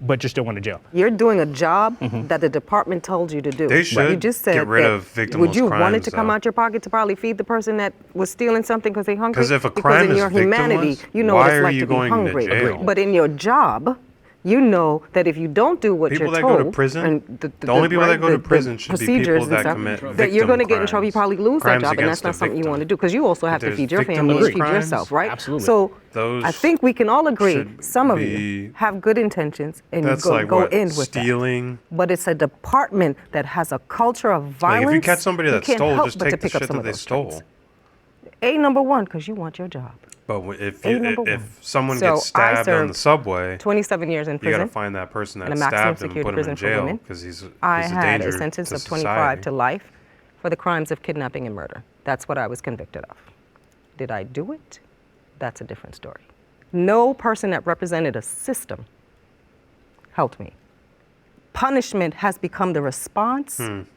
But you're still going to jail.
You're doing a job that the department told you to do.
They should
You just said
get rid
that-
of victimless
Would you want it
crimes,
to come
though.
out your pocket to probably feed the person that was stealing something because they're hungry?
'Cause if a
Because
crime
in
is
your humanity,
victimless,
you know
why
what it's
are
like
you
to be
going to
hungry.
jail?
But in your job, you know that if you don't do what
People
you're
that
told,
go to prison,
and
the only people that go to
the
prison should be people
procedures and
that
stuff,
commit
that you're going to
victim
get in trouble. You
crimes.
probably lose that
Crimes
job, and
against
that's not
the
something you
victim.
want to do because you also have to
there's
feed your family and
victimless
feed yourself,
crimes,
right?
Absolutely.
So
Those
I think we can all agree.
should
Some of
be-
you have good intentions and you
That's
go,
like
go
what,
in with that.
stealing?
But it's a department that has a culture of
Like
violence.
if you catch somebody
you
that
can't
stole,
help
just
but to
take the
pick up
shit
some
that
of
they
those
stole.
traits. A number one, because you want your job.
But if
A number one.
if someone
So
gets
I
stabbed on the
served
subway,
27 years in
you
prison.
gotta find that person
in
that
a maximum
stabbed him and
security
put him
prison
in
for
jail
women.
because he's
I
a
had
danger
a sentence
to
of 25
society.
to life for the crimes of kidnapping and murder. That's what I was convicted of. Did I do it? That's a different story. No person that represented a system helped me. Punishment has become the response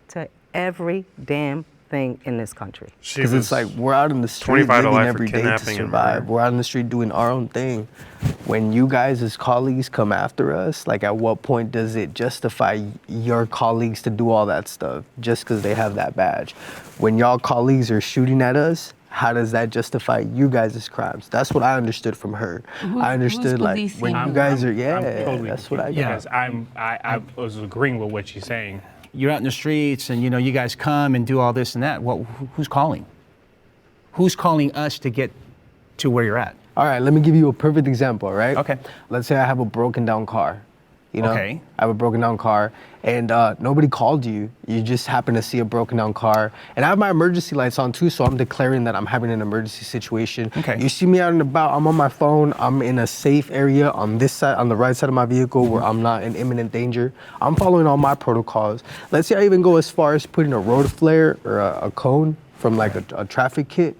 to every damn thing in this country.
She
Because
was
it's like we're out in the street
25 to
living
life for
every day to
kidnapping and
survive.
murder.
We're out in the street doing our own thing. When you guys as colleagues come after us, like at what point does it justify your colleagues to do all that stuff just because they have that badge? When y'all colleagues are shooting at us, how does that justify you guys' crimes? That's what I understood from her. I understood like when
policing?
you guys are,
I'm totally
that's what I got.
because I was agreeing with what she's saying.
You're out in the streets and you guys come and do all this and that. Well, who's calling? Who's calling us to get to where you're at?
All right, let me give you a perfect example, right?
Okay.
Let's say I have a broken down car. You know,
Okay.
I have a broken down car, and nobody called you. You just happen to see a broken down car, and I have my emergency lights on too, so I'm declaring that I'm having an emergency situation.
Okay.
You see me out and about. I'm on my phone. I'm in a safe area on this side, on the right side of my vehicle, where I'm not in imminent danger. I'm following all my protocols. Let's say I even go as far as putting a road flare or a cone from like a traffic kit.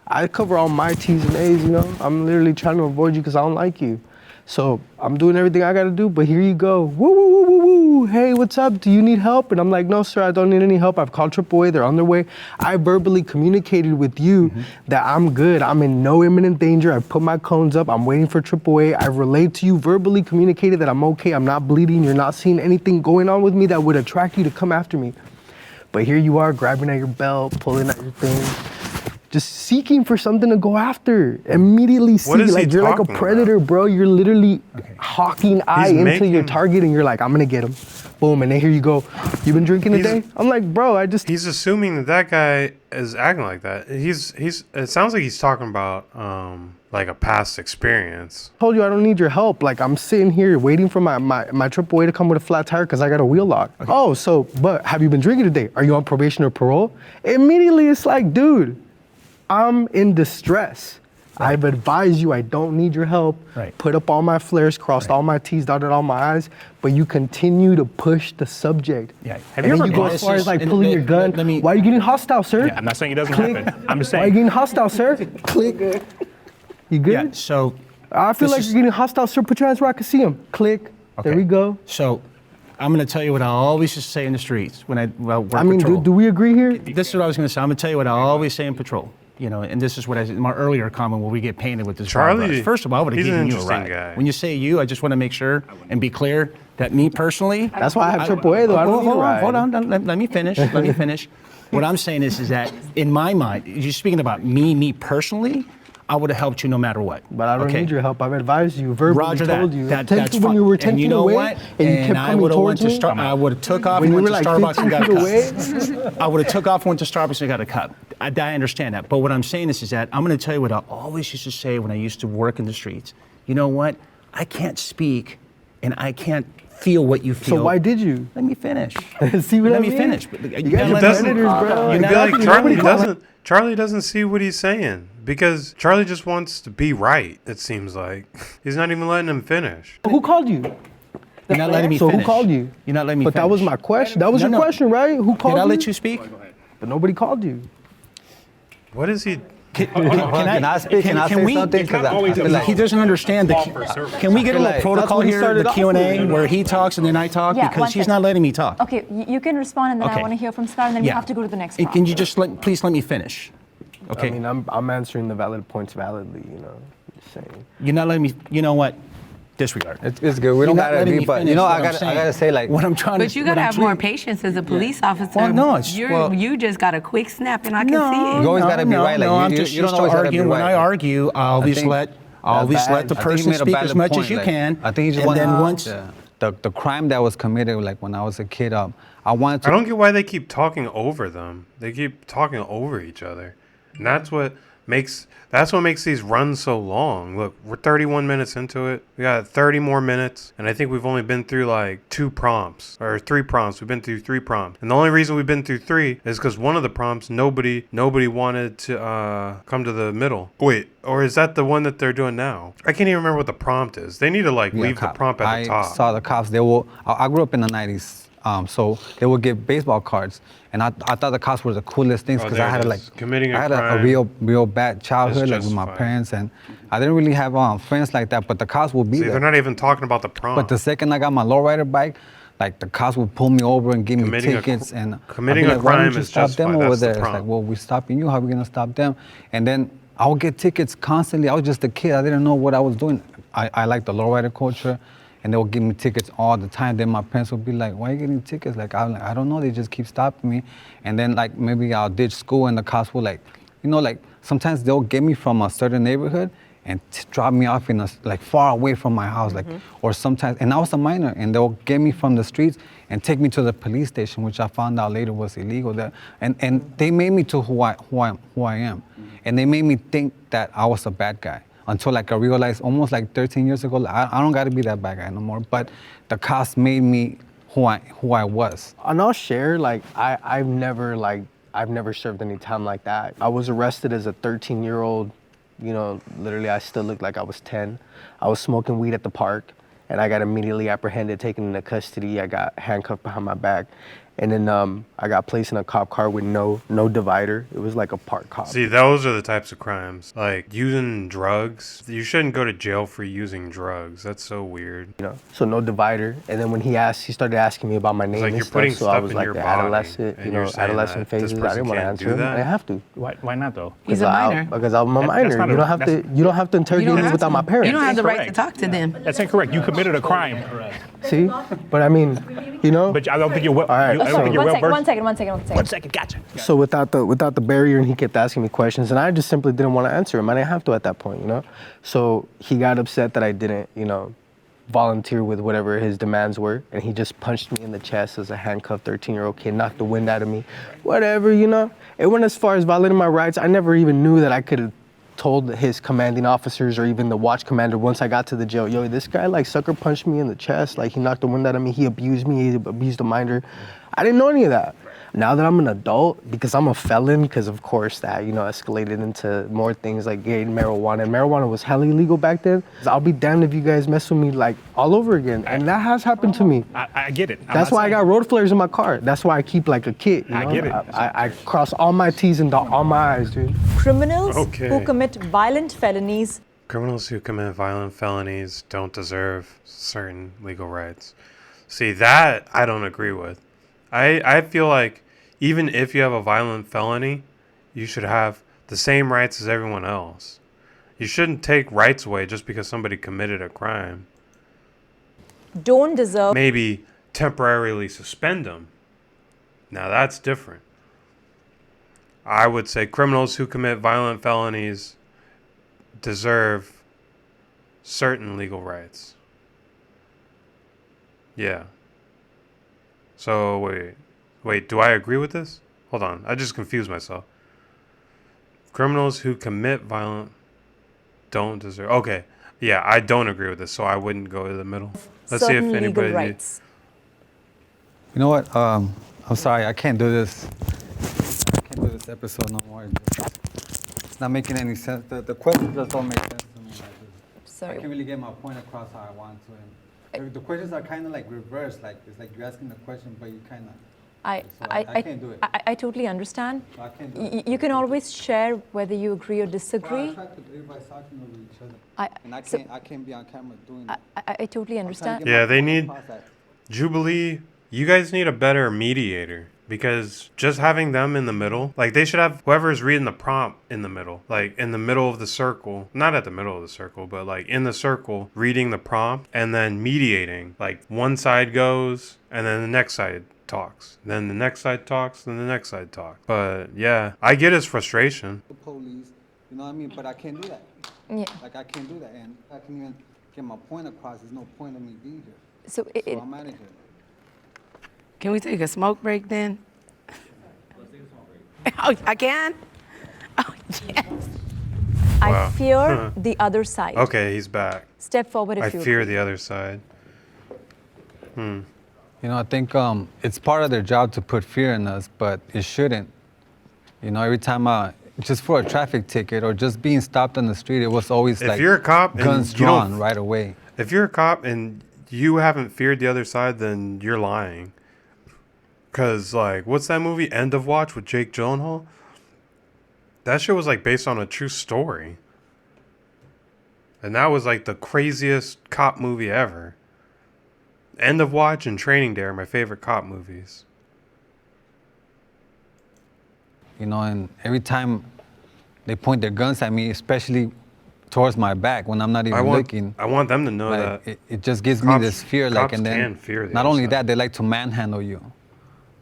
I cover all my T's and A's. You know, I'm literally trying to avoid you because I don't like you. So I'm doing everything I gotta do, but here you go. Woo, woo, woo, woo, woo. Hey, what's up? Do you need help? And I'm like, no, sir, I don't need any help. I've called AAA, they're on their way. I verbally communicated with you that I'm good. I'm in no imminent danger. I put my cones up. I'm waiting for AAA. I relayed to you, verbally communicated that I'm okay. I'm not bleeding. You're not seeing anything going on with me that would attract you to come after me. But here you are, grabbing at your belt, pulling at your thing. Just seeking for something to go after. Immediately see, like you're like a predator, bro. You're literally hawking eye into your target, and you're like, I'm gonna get him. Boom, and then here you go. You been drinking today? I'm like, bro, I just.
He's assuming that that guy is acting like that. He's. It sounds like he's talking about like a past experience.
Told you I don't need your help. Like I'm sitting here waiting for my AAA to come with a flat tire because I got a wheel lock. Okay. Oh, so but have you been drinking today? Are you on probation or parole? Immediately, it's like, dude. I'm in distress. Right. I've advised you I don't need your help.
Right.
Put up all my flares, crossed all my T's, dotted all my I's, but you continue to push the subject.
Yeah.
Have you ever go as far as like pulling your gun? Why are you getting hostile, sir?
Yeah, I'm not saying it doesn't happen. I'm just saying.
Why are you getting hostile, sir? Click. You good?
Yeah, so.
I feel like you're getting hostile, sir. Put your hands where I can see them. Click. Okay. There we go.
So, I'm going to tell you what I always just say in the streets when I work
patrol. Do we agree here?
This is what I was going to say. I'm going to tell you what I always say in patrol. You know, and this is what I said in my earlier comment where we get painted with this.
Charlie,
first of all, I would have given you a ride.
Guy.
When you say you, I just want to make sure and be clear that me personally.
That's why I have AAA though. I don't need a ride.
Hold on. Let me finish. Let me finish. What I'm saying is that in my mind, you're speaking about me personally. I would have helped you no matter what.
But I don't need your help. I've advised you, verbally told you.
That's
when you were 10
and you
feet
know
away,
what?
And you kept coming towards me.
I would have took off
when
and went to
like
Starbucks and got a cup.
away?
I would have took off, went to Starbucks and got a cup. I understand that. But what I'm saying is that I'm going to tell you what I always used to say when I used to work in the streets. You know what? I can't speak and I can't feel what you feel.
So why did you?
Let me finish.
See what I mean?
Let me finish.
You guys are predators, bro.
You'd be like, Charlie doesn't see what he's saying because Charlie just wants to be right, it seems like. He's not even letting him finish.
Who called you?
You're not letting me
so
finish.
who called you?
You're not letting me
But
finish.
that was my question. That was your question, right? Who called you?
Did I let you speak?
But nobody called you.
What is he?
Can I speak? Can I say something? Because I feel like
he doesn't understand the. Can we get a little protocol here, the Q&A, where he talks and then I talk, because he's not letting me talk.
Okay, you can respond, and then I want to hear from Star, and then we have to go to the next round.
Can you just please let me finish? Okay.
I mean, I'm answering the valid points validly. You know, just saying.
You're not letting me. You know what? Disregard.
It's good. We don't gotta agree, but you know, I gotta say like
what I'm trying to.
But you gotta have more patience as a police officer.
Well, no,
you just got a quick snap, and I can see it.
You always gotta be right. Like
I'm just
you don't always gotta be right.
When I argue, I always let the person speak as much as you can.
I think he just
and then once.
The crime that was committed, like when I was a kid, I wanted to.
I don't get why they keep talking over them. They keep talking over each other, and that's what makes these runs so long. Look, we're 31 minutes into it. We got 30 more minutes, and I think we've only been through like 2 prompts or 3 prompts. We've been through 3 prompts, and the only reason we've been through 3 is because one of the prompts nobody wanted to come to the middle. Wait, or is that the one that they're doing now? I can't even remember what the prompt is. They need to leave the prompt at the top.
I saw the cops. I grew up in the 90s. So they would give baseball cards, and I thought the cops were the coolest things because I had a real bad childhood with my parents, and I didn't really have friends like that. But the cops would be there.
They're not even talking about the prompt.
But the second I got my lowrider bike, like the cops would pull me over and give me tickets, and
committing a crime is
stop them over there.
It's
like, well, we're stopping you. How are we gonna stop them? And then I would get tickets constantly. I was just a kid. I didn't know what I was doing. I like the lowrider culture. And they would give me tickets all the time. Then my parents would be like, why are you getting tickets? Like, I don't know, they just keep stopping me. And then like maybe I'll ditch school and the cops will like, sometimes they'll get me from a certain neighborhood and drop me off in far away from my house. Or sometimes, and I was a minor, and they'll get me from the streets and take me to the police station, which I found out later was illegal there. And they made me to who I am. And they made me think that I was a bad guy. until like I realized almost like 13 years ago, I don't got to be that bad guy no more. But the cops made me who I was.
And I'll share, like, I've never served any time like that. I was arrested as a 13-year-old, you know, literally I still looked like I was 10. I was smoking weed at the park, and I got immediately apprehended, taken into custody. I got handcuffed behind my back. And then I got placed in a cop car with no divider. It was like a parked cop.
See, those are the types of crimes. Like using drugs. You shouldn't go to jail for using drugs. That's so weird.
You know, so no divider. And then when he started asking me about my name
like
and
you're
stuff.
putting
So I
stuff
was
in
like
your
the
body,
adolescent,
and
you know,
you're saying
adolescent
that this
phases. I
person
didn't want to
can't
answer
do
him.
that?
I didn't have to.
Why not though?
He's a minor.
Because I'm a
That's
minor.
not
You
a-
don't have to.
that's-
You don't have to interrogate me
have
without
to.
my parents.
You don't have the right to
Incorrect.
talk to them.
That's incorrect. You committed a crime,
See, but I mean, you know.
but I don't think you're well.
right,
I don't
so-
think you're well versed.
One second.
One second, gotcha.
So without the barrier, and he kept asking me questions, and I just simply didn't want to answer him. I didn't have to at that point, you know. So he got upset that I didn't, you know, volunteer with whatever his demands were, and he just punched me in the chest as a handcuffed 13-year-old kid, knocked the wind out of me, whatever, you know. It went as far as violating my rights. I never even knew that I could have told his commanding officers or even the watch commander once I got to the jail, yo, this guy like sucker punched me in the chest, like he knocked the wind out of me, he abused me, he abused a minor. I didn't know any of that. Now that I'm an adult, because I'm a felon, because of course that, you know, escalated into more things like gay marijuana. And marijuana was hella illegal back then. I'll be damned if you guys mess with me like all over again. And that has happened to me.
I get it.
That's why I got road flares in my car. That's why I keep like a kit. You know?
I get it.
I cross all my T's and dot all my I's, dude.
Criminals
Okay.
who commit violent felonies
Criminals who commit violent felonies don't deserve certain legal rights. See, that I don't agree with. I feel like even if you have a violent felony, you should have the same rights as everyone else. You shouldn't take rights away just because somebody committed a crime.
don't deserve
Maybe temporarily suspend them. Now that's different. I would say criminals who commit violent felonies deserve certain legal rights. Yeah. So wait, do I agree with this? Hold on, I just confused myself. Criminals who commit violent don't deserve. Okay, yeah, I don't agree with this, so I wouldn't go to the middle. Let's see if
certain
anybody.
legal rights.
You know what? I'm sorry, I can't do this. I can't do this episode no more. It's not making any sense. The questions just don't make sense to me. I can't really get my point across how I want to. And the questions are kind of like reversed. Like it's like you're asking the question, but you kind of. I can't do it.
I totally understand.
I can't do it.
You can always share whether you agree or disagree.
Everybody's talking over each other.
So-
I can't be on camera doing that.
I totally understand.
Yeah, they need Jubilee. You guys need a better mediator because just having them in the middle, like they should have whoever's reading the prompt in the middle, like in the middle of the circle, not at the middle of the circle, but like in the circle, reading the prompt and then mediating. Like one side goes and then the next side talks, then the next side talks, then the next side talks. But yeah, I get his frustration.
The police, you know what I mean? But I can't do that.
Yeah.
Like I can't do that, and I can even get my point across. There's no point in me being here.
So
So I'm out of here.
Can we take a smoke break then? Oh, I can? Oh, yes.
I
Wow.
fear the other side.
Okay, he's back.
Step forward if
I
you
fear
agree.
the other side.
You know, I think it's part of their job to put fear in us, but it shouldn't. You know, every time just for a traffic ticket or just being stopped on the street, it was always
If
like
you're a cop and
guns
you don't-
drawn right away.
If you're a cop and you haven't feared the other side, then you're lying. Cause like, what's that movie, End of Watch with Jake Gyllenhaal? That shit was like based on a true story. And that was like the craziest cop movie ever. End of Watch and Training Day are my favorite cop movies.
You know, and every time they point their guns at me, especially towards my back when I'm not even looking.
I want them to know
Like,
that.
it just gives me this fear, like,
cops
and then
can fear the
not
other
only
side.
that, they like to manhandle you.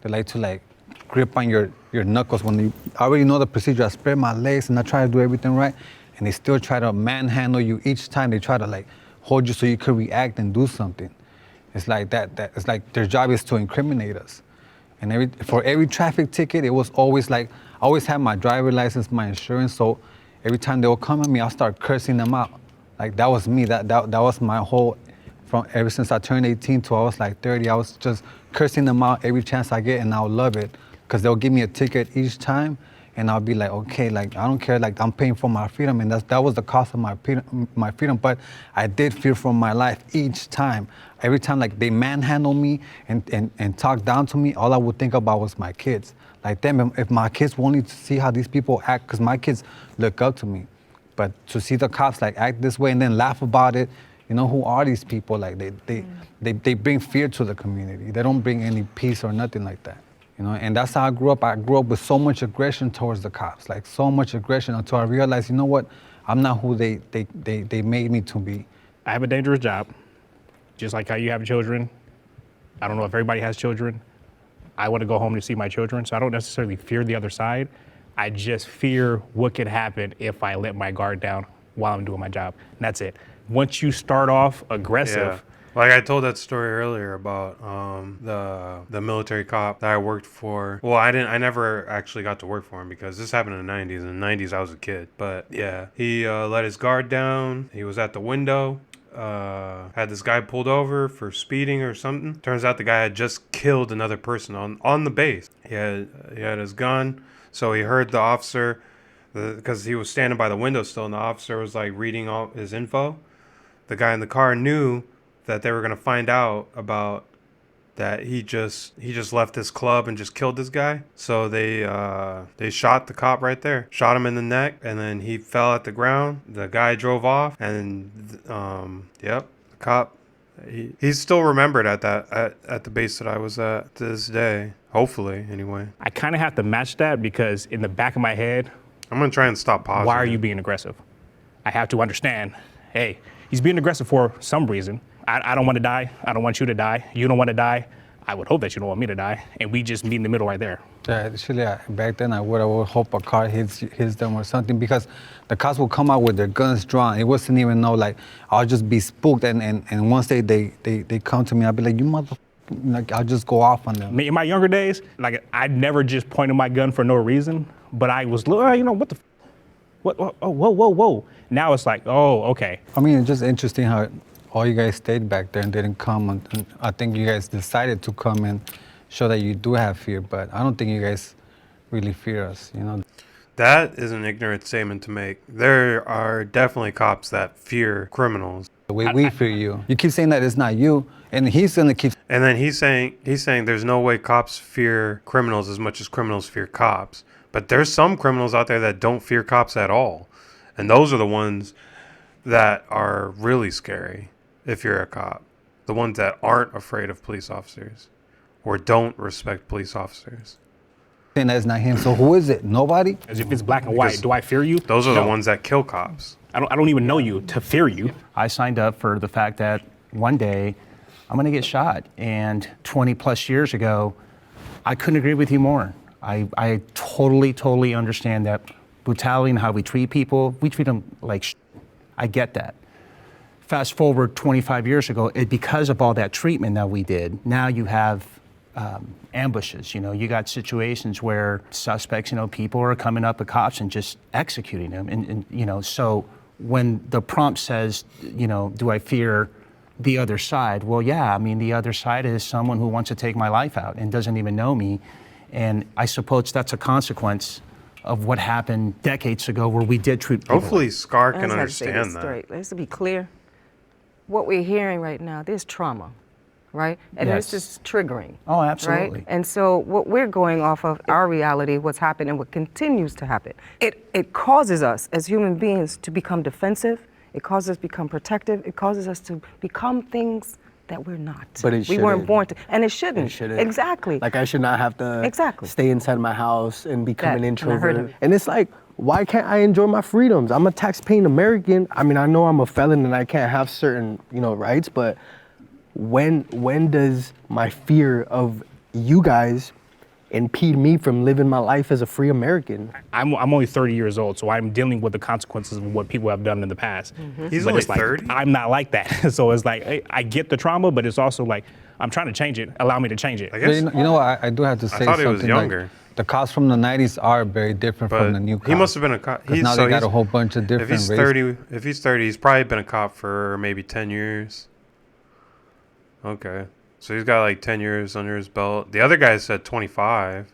They like to like grip on your knuckles when you I already know the procedure. I spread my legs and I try to do everything right, and they still try to manhandle you each time. They try to like hold you so you can react and do something. It's like that it's like their job is to incriminate us. And for every traffic ticket, it was always like I always had my driver license, my insurance. So every time they will come at me, I'll start cursing them out. Like that was me. That was my whole, from ever since I turned 18 to I was like 30, I was just cursing them out every chance I get, and I'll love it. Because they'll give me a ticket each time, and I'll be like, okay, like I don't care, like I'm paying for my freedom, and that was the cost of my freedom. But I did fear for my life each time. Every time like they manhandle me and talk down to me, all I would think about was my kids. Like damn, if my kids will only see how these people act, because my kids look up to me. But to see the cops like act this way and then laugh about it, you know, who are these people? Like they bring fear to the community. They don't bring any peace or nothing like that. You know, and that's how I grew up. I grew up with so much aggression towards the cops, like so much aggression, until I realized, you know what, I'm not who they made me to be.
I have a dangerous job, just like how you have children. I don't know if everybody has children. I want to go home to see my children, so I don't necessarily fear the other side. I just fear what could happen if I let my guard down while I'm doing my job. And that's it. Once you start off aggressive.
Like I told that story earlier about the military cop that I worked for. Well, I never actually got to work for him because this happened in the 90s. In the 90s, I was a kid. But yeah, he let his guard down. He was at the window. Had this guy pulled over for speeding or something. Turns out the guy had just killed another person on the base. He had his gun, so he heard the officer, because he was standing by the window still, and the officer was like reading all his info. The guy in the car knew that they were gonna find out about that he just left this club and just killed this guy. So they shot the cop right there, shot him in the neck, and then he fell at the ground. The guy drove off, and the cop, he's still remembered at the base that I was at to this day. Hopefully, anyway.
I kind of have to match that because in the back of my head,
I'm gonna try and stop pausing.
Why are you being aggressive? I have to understand. Hey, he's being aggressive for some reason. I don't want to die. I don't want you to die. You don't want to die. I would hope that you don't want me to die. And we just meet in the middle right there.
Yeah, actually, back then I would hope a car hits them or something, because the cops will come out with their guns drawn. It wasn't even know, like, I'll just be spooked. And once they come to me, I'll be like, you mother, like, I'll just go off on them.
In my younger days, like, I'd never just pointed my gun for no reason, but I was, you know, what the, what, oh, whoa. Now it's like, oh, okay.
I mean, it's just interesting how all you guys stayed back there and didn't come. And I think you guys decided to come and show that you do have fear, but I don't think you guys really fear us, you know.
That is an ignorant statement to make. There are definitely cops that fear criminals.
The way we fear you. You keep saying that it's not you, and he's gonna keep.
And then he's saying there's no way cops fear criminals as much as criminals fear cops. But there's some criminals out there that don't fear cops at all. And those are the ones that are really scary if you're a cop. The ones that aren't afraid of police officers or don't respect police officers.
And that's not him. So who is it? Nobody?
As if it's black and white. Do I fear you?
Those are the ones that kill cops.
I don't even know you to fear you.
I signed up for the fact that one day I'm going to get shot. And 20 plus years ago, I couldn't agree with you more. I totally understand that brutality and how we treat people. We treat them like shit. I get that. Fast forward 25 years ago, because of all that treatment that we did, now you have ambushes. You know, you got situations where suspects, you know, people are coming up at cops and just executing them. And you know, so when the prompt says, you know, do I fear the other side? Well, yeah, I mean, the other side is someone who wants to take my life out and doesn't even know me. And I suppose that's a consequence of what happened decades ago where we did treat people.
Hopefully Scar can understand that.
Straight. Let's be clear. What we're hearing right now, there's trauma, right? And
Yes.
this is triggering.
Oh, absolutely.
Right? And so what we're going off of our reality, what's happened and what continues to happen. It causes us as human beings to become defensive. It causes us to become protective. It causes us to become things that we're not.
But it
we weren't
shouldn't.
born to, and it shouldn't.
It shouldn't.
Exactly.
Like I should not have to
Exactly.
stay inside my house and become an
And I heard
introvert.
it.
And it's like, why can't I enjoy my freedoms? I'm a tax-paying American. I mean, I know I'm a felon and I can't have certain, you know, rights, but when does my fear of you guys impede me from living my life as a free American.
I'm only 30 years old, so I'm dealing with the consequences of what people have done in the past.
He's
But
only
it's like,
30?
I'm not like that. So it's like, I get the trauma, but it's also like, I'm trying to change it. Allow me to change it.
I
But
guess.
you know what? I do have to say
thought he
something.
was younger.
Like, the cops from the 90s are very different
But
from the new cops.
he must have been a cop.
'Cause now they got a whole bunch of
If
different
he's
races.
30, if he's 30, he's probably been a cop for maybe 10 years. Okay. So he's got like 10 years under his belt. The other guy said 25.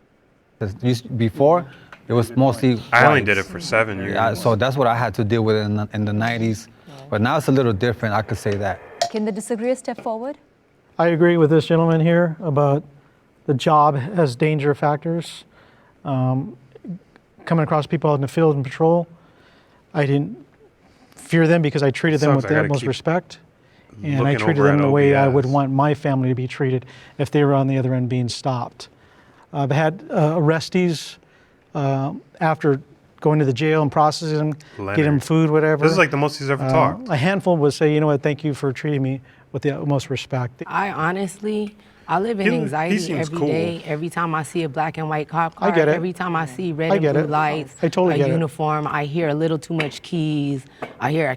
Before, it was mostly
I only
whites.
did it for 7 years.
Yeah, so that's what I had to deal with in the 90s. But now it's a little different, I could say that.
Can the disagreeer step forward?
I agree with this gentleman here about the job has danger factors. Coming across people out in the field and patrol, I didn't fear them because I treated them
Sucks,
with
I
the
gotta
utmost
keep
respect. And I
looking
treated
over
them
at
the way I would
OBS.
want my family to be treated if they were on the other end being stopped. I've had arrestees after going to the jail and processing them, get them
Leonard.
food, whatever.
This is like the most he's ever talked.
A handful would say, you know what, thank you for treating me with the utmost respect.
I honestly, I live in
He
anxiety
seems
every
cool.
day. Every time I see a black and white cop car,
I get it.
every time I see red
I
and
get
blue
it.
lights,
I totally
a
get it.
uniform, I hear a little too much keys. I hear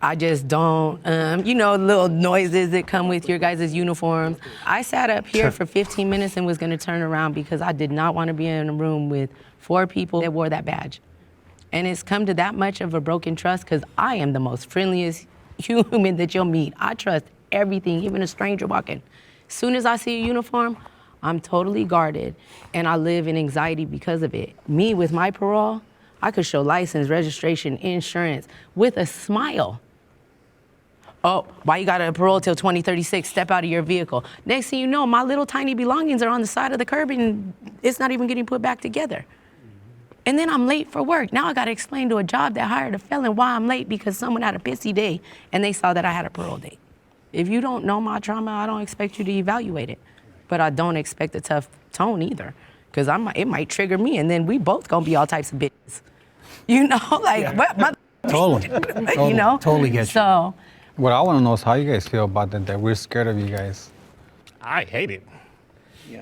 I just don't, little noises that come with your guys' uniforms. I sat up here for 15 minutes and was gonna turn around because I did not wanna be in a room with 4 people that wore that badge. And it's come to that much of a broken trust because I am the most friendliest human that you'll meet. I trust everything, even a stranger walking. As soon as I see a uniform, I'm totally guarded and I live in anxiety because of it. Me with my parole, I could show license, registration, insurance with a smile. Oh, why you got a parole till 2036? Step out of your vehicle. Next thing you know, my little tiny belongings are on the side of the curb and it's not even getting put back together. And then I'm late for work. Now I gotta explain to a job that hired a felon why I'm late because someone had a pissy day and they saw that I had a parole date. If you don't know my trauma, I don't expect you to evaluate it. But I don't expect a tough tone either because it might trigger me and then we both gonna be all types of bitches. You know, like, what?
Totally.
You know?
Totally get you.
So,
What I want to know is how you guys feel about that we're scared of you guys.
I hate it.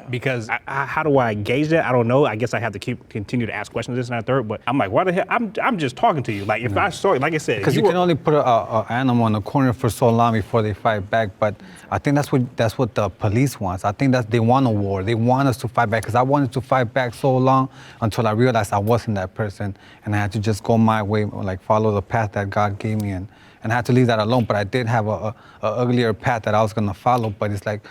Because how do I gauge that? I don't know. I guess I have to continue to ask questions this and that third. But I'm like, why the hell? I'm just talking to you. Like if I saw, like I said,
Because you can only put an animal in the corner for so long before they fight back. But I think that's what the police wants. I think they want a war. They want us to fight back. Because I wanted to fight back so long until I realized I wasn't that person, and I had to just go my way, like follow the path that God gave me, and I had to leave that alone. But I did have a uglier path that I was gonna follow. But it's like,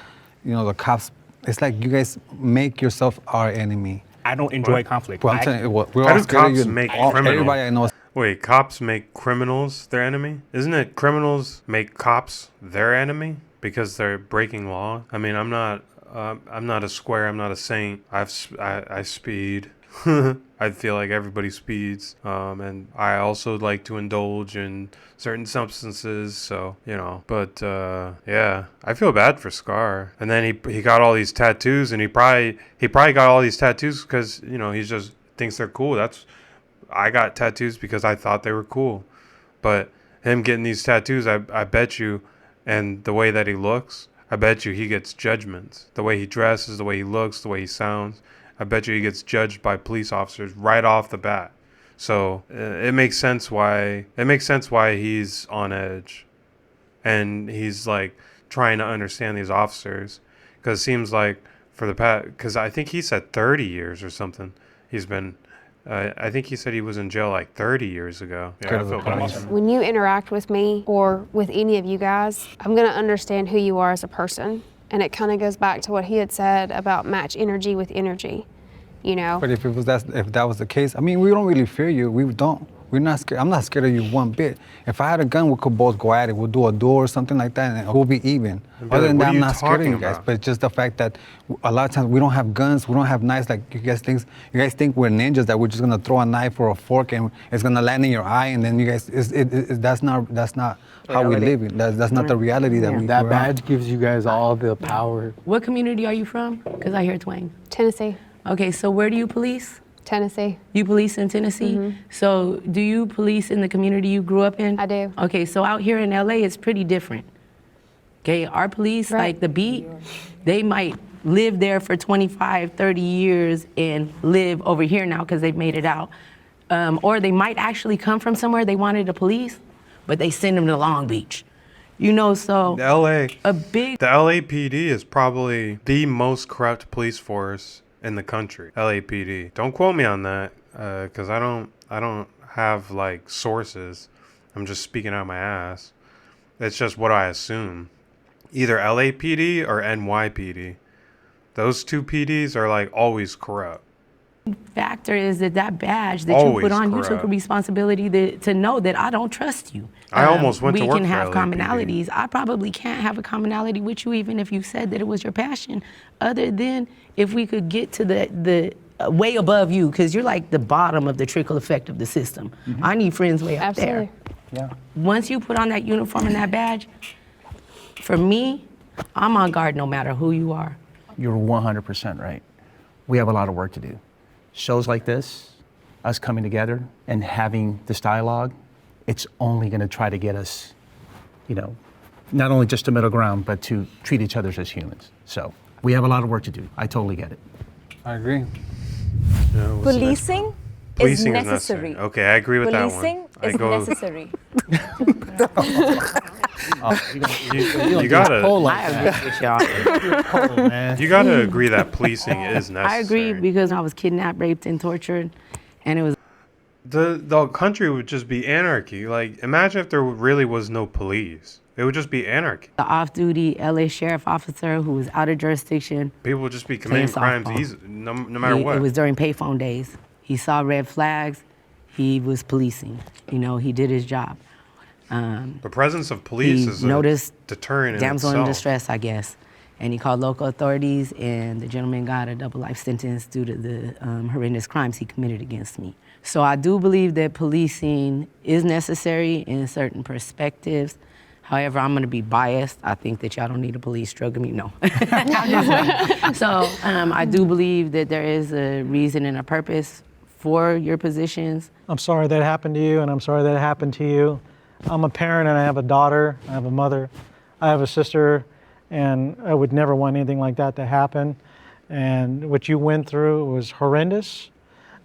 the cops. It's like you guys make yourself our enemy.
I don't enjoy conflict.
Well, I'm telling you, we're
How
all
do
scared of
cops
you.
make criminals?
Everybody I know is
Wait, cops make criminals their enemy? Isn't it criminals make cops their enemy because they're breaking law? I mean, I'm not a square. I'm not a saint. I speed. I feel like everybody speeds, and I also like to indulge in certain substances. So but yeah, I feel bad for Scar. And then he got all these tattoos, and he probably got all these tattoos because he just thinks they're cool. I got tattoos because I thought they were cool, but him getting these tattoos, I bet you, and the way that he looks, I bet you he gets judgments. The way he dresses, the way he looks, the way he sounds. I bet you he gets judged by police officers right off the bat. So it makes sense why he's on edge, and he's like trying to understand these officers, because it seems like because I think he said 30 years or something. He's been. I think he said he was in jail like 30 years ago. Yeah, I feel bad for him.
When you interact with me or with any of you guys, I'm gonna understand who you are as a person. And it kind of goes back to what he had said about match energy with energy,
But if that was the case, I mean, we don't really fear you. We don't. We're not scared. I'm not scared of you one bit. If I had a gun, we could both go at it. We'll do a duel or something like that, and we'll be even. Other than that, I'm not scared of you guys. But it's just the fact that a lot of times we don't have guns, we don't have knives. Like you guys think we're ninjas, that we're just gonna throw a knife or a fork and it's gonna land in your eye, and then you guys, that's not how we live. That's not the reality that we.
That badge gives you guys all the power.
what community are you from? Because I hear twang.
Tennessee.
Okay, so where do you police?
Tennessee.
You police in Tennessee? So do you police in the community you grew up in?
I do.
Okay, so out here in LA, it's pretty different. Okay, our police, like the beat, they might live there for 25, 30 years and live over here now because they've made it out. Or they might actually come from somewhere they wanted the police, but they send them to Long Beach. You know, so
The LA,
a big
the LAPD is probably the most corrupt police force in the country. LAPD. Don't quote me on that, because I don't have like sources. I'm just speaking out my ass. It's just what I assume. Either LAPD or NYPD. Those two PDs are like always corrupt.
factor is that badge that
Always
you put on, you took
corrupt.
a responsibility to know that I don't trust you.
I almost went
we
to work
can
for
have
LAPD.
commonalities. I probably can't have a commonality with you even if you said that it was your passion, other than if we could get to the way above you, because you're like the bottom of the trickle effect of the system. I need friends way up
Absolutely.
there. Once you put on that uniform and that badge, for me, I'm on guard no matter who you are.
You're 100% right. We have a lot of work to do. Shows like this, us coming together and having this dialogue, it's only going to try to get us, you know, not only just to middle ground, but to treat each other as humans. So we have a lot of work to do. I totally get it.
I agree.
Policing is
Policing is
necessary.
Okay, I agree with
Policing
that one.
is necessary.
You gotta.
I agree with y'all.
You gotta agree that policing is necessary.
I agree because I was kidnapped, raped, and tortured, and it was
The country would just be anarchy. Like, imagine if there really was no police. It would just be anarchy.
the off-duty LA sheriff officer who was out of jurisdiction.
People would just be committing
Playing
crimes
softball.
easy, no matter what.
It was during payphone days. He saw red flags. He was policing. You know, he did his job.
The presence of police
He
is a
noticed
deterrent in
damsel in
itself.
distress, I guess. And he called local authorities, and the gentleman got a double life sentence due to the horrendous crimes he committed against me. So I do believe that policing is necessary in certain perspectives. However, I'm going to be biased. I think that y'all don't need a police drug me. No. So I do believe that there is a reason and a purpose for your positions.
I'm sorry that happened to you, and I'm sorry that happened to you. I'm a parent, and I have a daughter, I have a mother, I have a sister, and I would never want anything like that to happen. And what you went through was horrendous,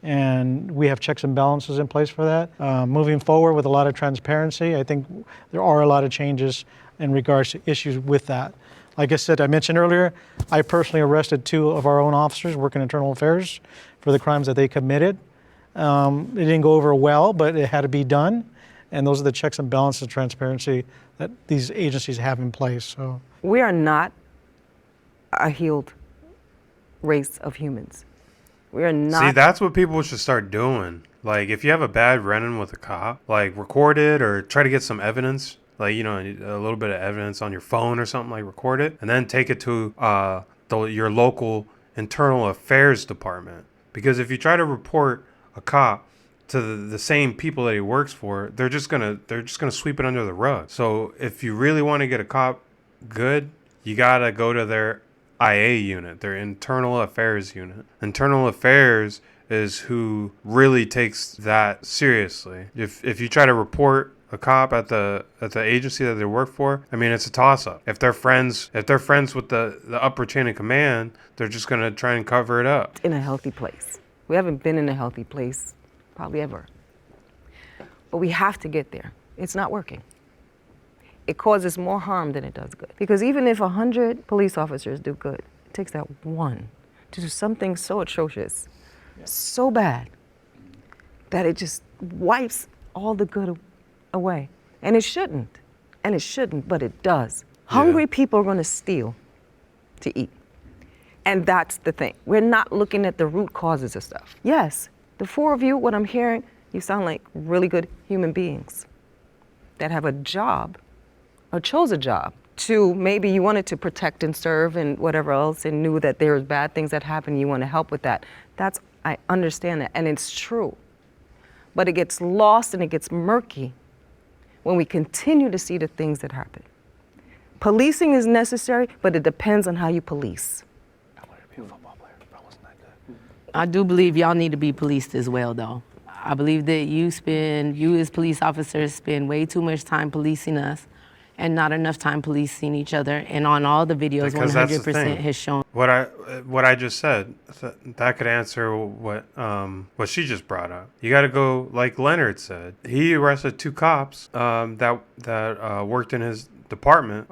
and we have checks and balances in place for that. Moving forward with a lot of transparency, I think there are a lot of changes in regards to issues with that. Like I said, I mentioned earlier, I personally arrested 2 of our own officers working internal affairs for the crimes that they committed. It didn't go over well, but it had to be done. And those are the checks and balances of transparency that these agencies have in place. So
We are not a healed race of humans. We are not.
See, that's what people should start doing. Like, if you have a bad run-in with a cop, like, record it or try to get some evidence. Like, you know, a little bit of evidence on your phone or something, like, record it. And then take it to your local internal affairs department. Because if you try to report a cop to the same people that he works for, they're just gonna sweep it under the rug. So if you really want to get a cop good, you gotta go to their IA unit, their internal affairs unit. Internal affairs is who really takes that seriously. If you try to report a cop at the agency that they work for, I mean, it's a toss-up. If they're friends with the upper chain of command, they're just gonna try and cover it up.
in a healthy place. We haven't been in a healthy place probably ever. But we have to get there. It's not working. It causes more harm than it does good. Because even if 100 police officers do good, it takes that one to do something so atrocious, so bad, that it just wipes all the good away. And it shouldn't. And it shouldn't, but it does. Hungry people are going to steal to eat. And that's the thing. We're not looking at the root causes of stuff. Yes, the 4 of you, what I'm hearing, you sound like really good human beings that have a job or chose a job to, maybe you wanted to protect and serve and whatever else, and knew that there's bad things that happen, you want to help with that. I understand that, and it's true. But it gets lost and it gets murky when we continue to see the things that happen. Policing is necessary, but it depends on how you police.
I do believe y'all need to be policed as well, though. I believe that you as police officers spend way too much time policing us and not enough time policing each other. And on all the videos,
Because that's the
100%
thing.
has shown.
What I just said, that could answer what she just brought up. You got to go like Leonard said. He arrested 2 cops that worked in his department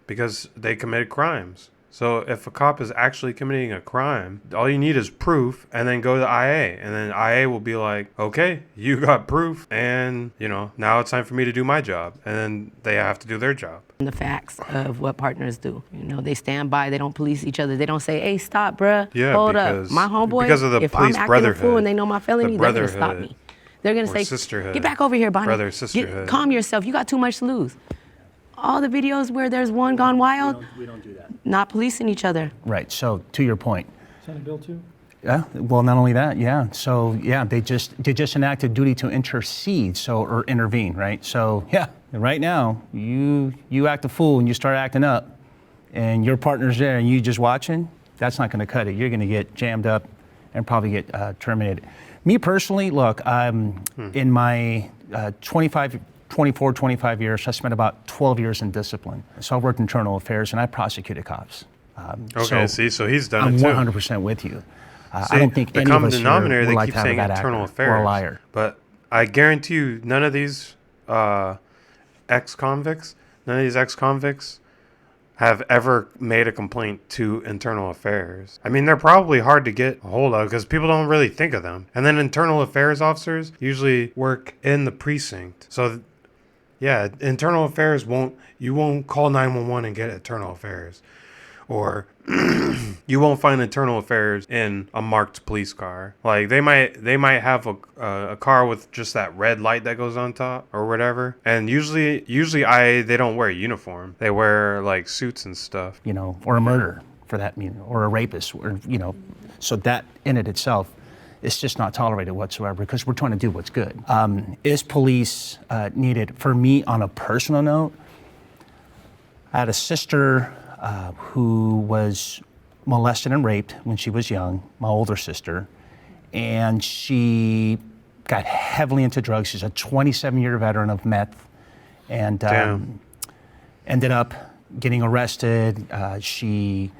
because they committed crimes. So if a cop is actually committing a crime, all you need is proof, and then go to IA, and then IA will be like, okay, you got proof, and now it's time for me to do my job, and then they have to do their job.
The facts of what partners do. They stand by, they don't police each other. They don't say, hey, stop, bruh.
Yeah,
Hold up.
because-
My homeboy,
because of the
if I'm
police
acting a
brotherhood,
fool and they know my felony,
the
they're going to stop
brotherhood,
me. They're going to
or
say,
sisterhood.
get back over here, Bonnie.
Brother, sisterhood.
Calm yourself. You got too much to lose. All the videos where there's one gone wild,
We don't do that.
not policing each other.
Right. So to your point.
Senate Bill 2?
Yeah. Well, not only that. Yeah. So yeah, they just enacted duty to intercede, or intervene. Right. So yeah, right now you act a fool and you start acting up, and your partner's there and you just watching. That's not going to cut it. You're going to get jammed up and probably get terminated. Me personally, look, in my 25 years, I spent about 12 years in discipline. So I worked internal affairs and I prosecuted cops.
Okay, so he's done
I'm
it too.
100% with you. I
See,
don't think
the
any of
common
us here
denominator,
would
they
like
keep
to have a
saying
bad
internal
actor
affairs,
or a liar.
but I guarantee you, none of these ex-convicts have ever made a complaint to internal affairs. I mean, they're probably hard to get a hold of because people don't really think of them. And then internal affairs officers usually work in the precinct. So yeah, internal affairs you won't call 911 and get internal affairs. Or you won't find internal affairs in a marked police car. Like they might have a car with just that red light that goes on top or whatever. And usually they don't wear a uniform. They wear like suits and stuff.
Or a murder for that, or a rapist, or so that in it itself, it's just not tolerated whatsoever because we're trying to do what's good. Is police needed? For me, on a personal note, I had a sister who was molested and raped when she was young, my older sister, and she got heavily into drugs. She's a 27-year veteran of meth, and ended up getting arrested. She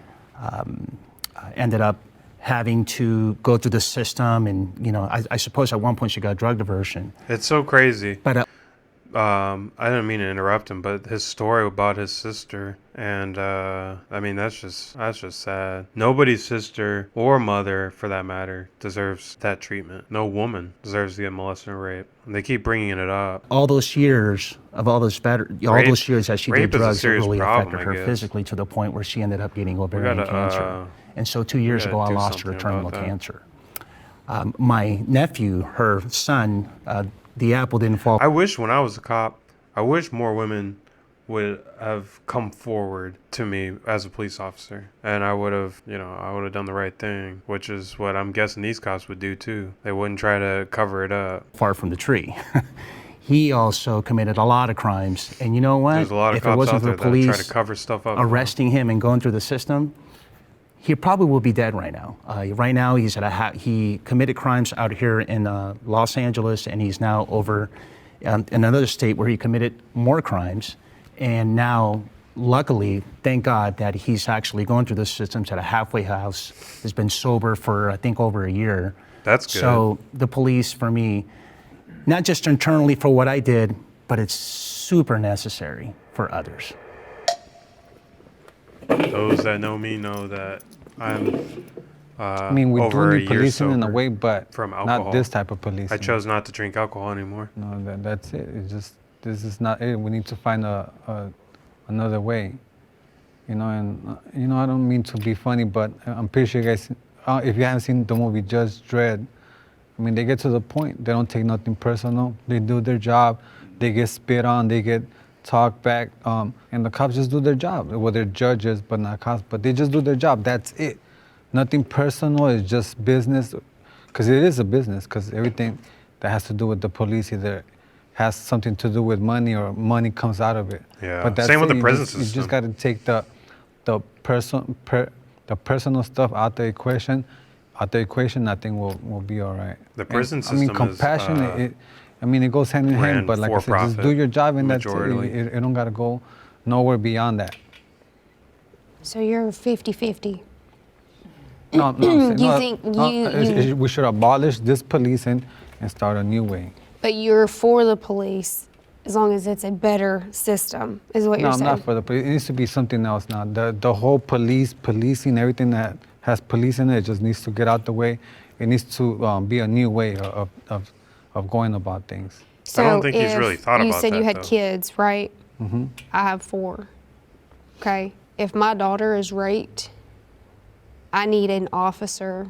ended up having to go through the system, and I suppose at one point she got drug diversion.
It's so crazy.
But
I didn't mean to interrupt him, but his story about his sister, and I mean that's just sad. Nobody's sister or mother, for that matter, deserves that treatment. No woman deserves to get molested or raped. And they keep bringing it up.
All those years that she did drugs, it really affected her physically to the point where she ended up getting ovarian cancer. And so 2 years ago, I lost her to terminal cancer. My nephew, her son, the apple didn't fall.
I wish when I was a cop, more women would have come forward to me as a police officer, and I would have done the right thing, which is what I'm guessing these cops would do too. They wouldn't try to cover it up.
Far from the tree. He also committed a lot of crimes, and you know what?
There's a lot of
if it
cops
wasn't
out
for
there
the police
that try to cover stuff up.
arresting him and going through the system, he probably will be dead right now. Right now, he committed crimes out here in Los Angeles, and he's now over in another state where he committed more crimes. And now, luckily, thank God that he's actually going through the systems at a halfway house. Has been sober for, I think, over a year.
That's good.
So the police, for me, not just internally for what I did, but it's super necessary for others.
Those that know me know that I'm
I mean, we
over
do
a
need
year
policing in a
sober
way, but
from alcohol.
not this type of policing.
I chose not to drink alcohol anymore.
No, that's it. It's just, this is not it. We need to find another way. And I don't mean to be funny, but I'm pretty sure you guys, if you haven't seen the movie Judge Dredd, I mean, they get to the point. They don't take nothing personal. They do their job. They get spit on. They get talked back. And the cops just do their job. Well, they're judges, but not cops. But they just do their job. That's it. Nothing personal. It's just business. Because it is a business. Because everything that has to do with the police either has something to do with money or money comes out of it.
Yeah.
But that's
Same with
it.
the prison
You just
system.
got to take the personal stuff out the equation. I think we'll be all right.
The prison
I mean,
system is,
compassion. I mean, it goes hand in hand,
Ran
but like I said, just
for-profit,
do your job, and that's it.
majority.
It don't gotta go nowhere beyond that.
So you're 50-50.
No, no. I'm saying-
You
no,
think
no, we should abolish this policing and start a new way.
But you're for the police as long as it's a better system, is what
No,
you're
I'm
saying.
not for the police. It needs to be something else now. The whole policing, everything that has police in it, just needs to get out the way. It needs to be a new way of going about things.
So
I don't think he's really thought
you
about
said
that,
you had
though.
kids, right?
Mm-hmm.
I have 4. Okay. If my daughter is raped, I need an officer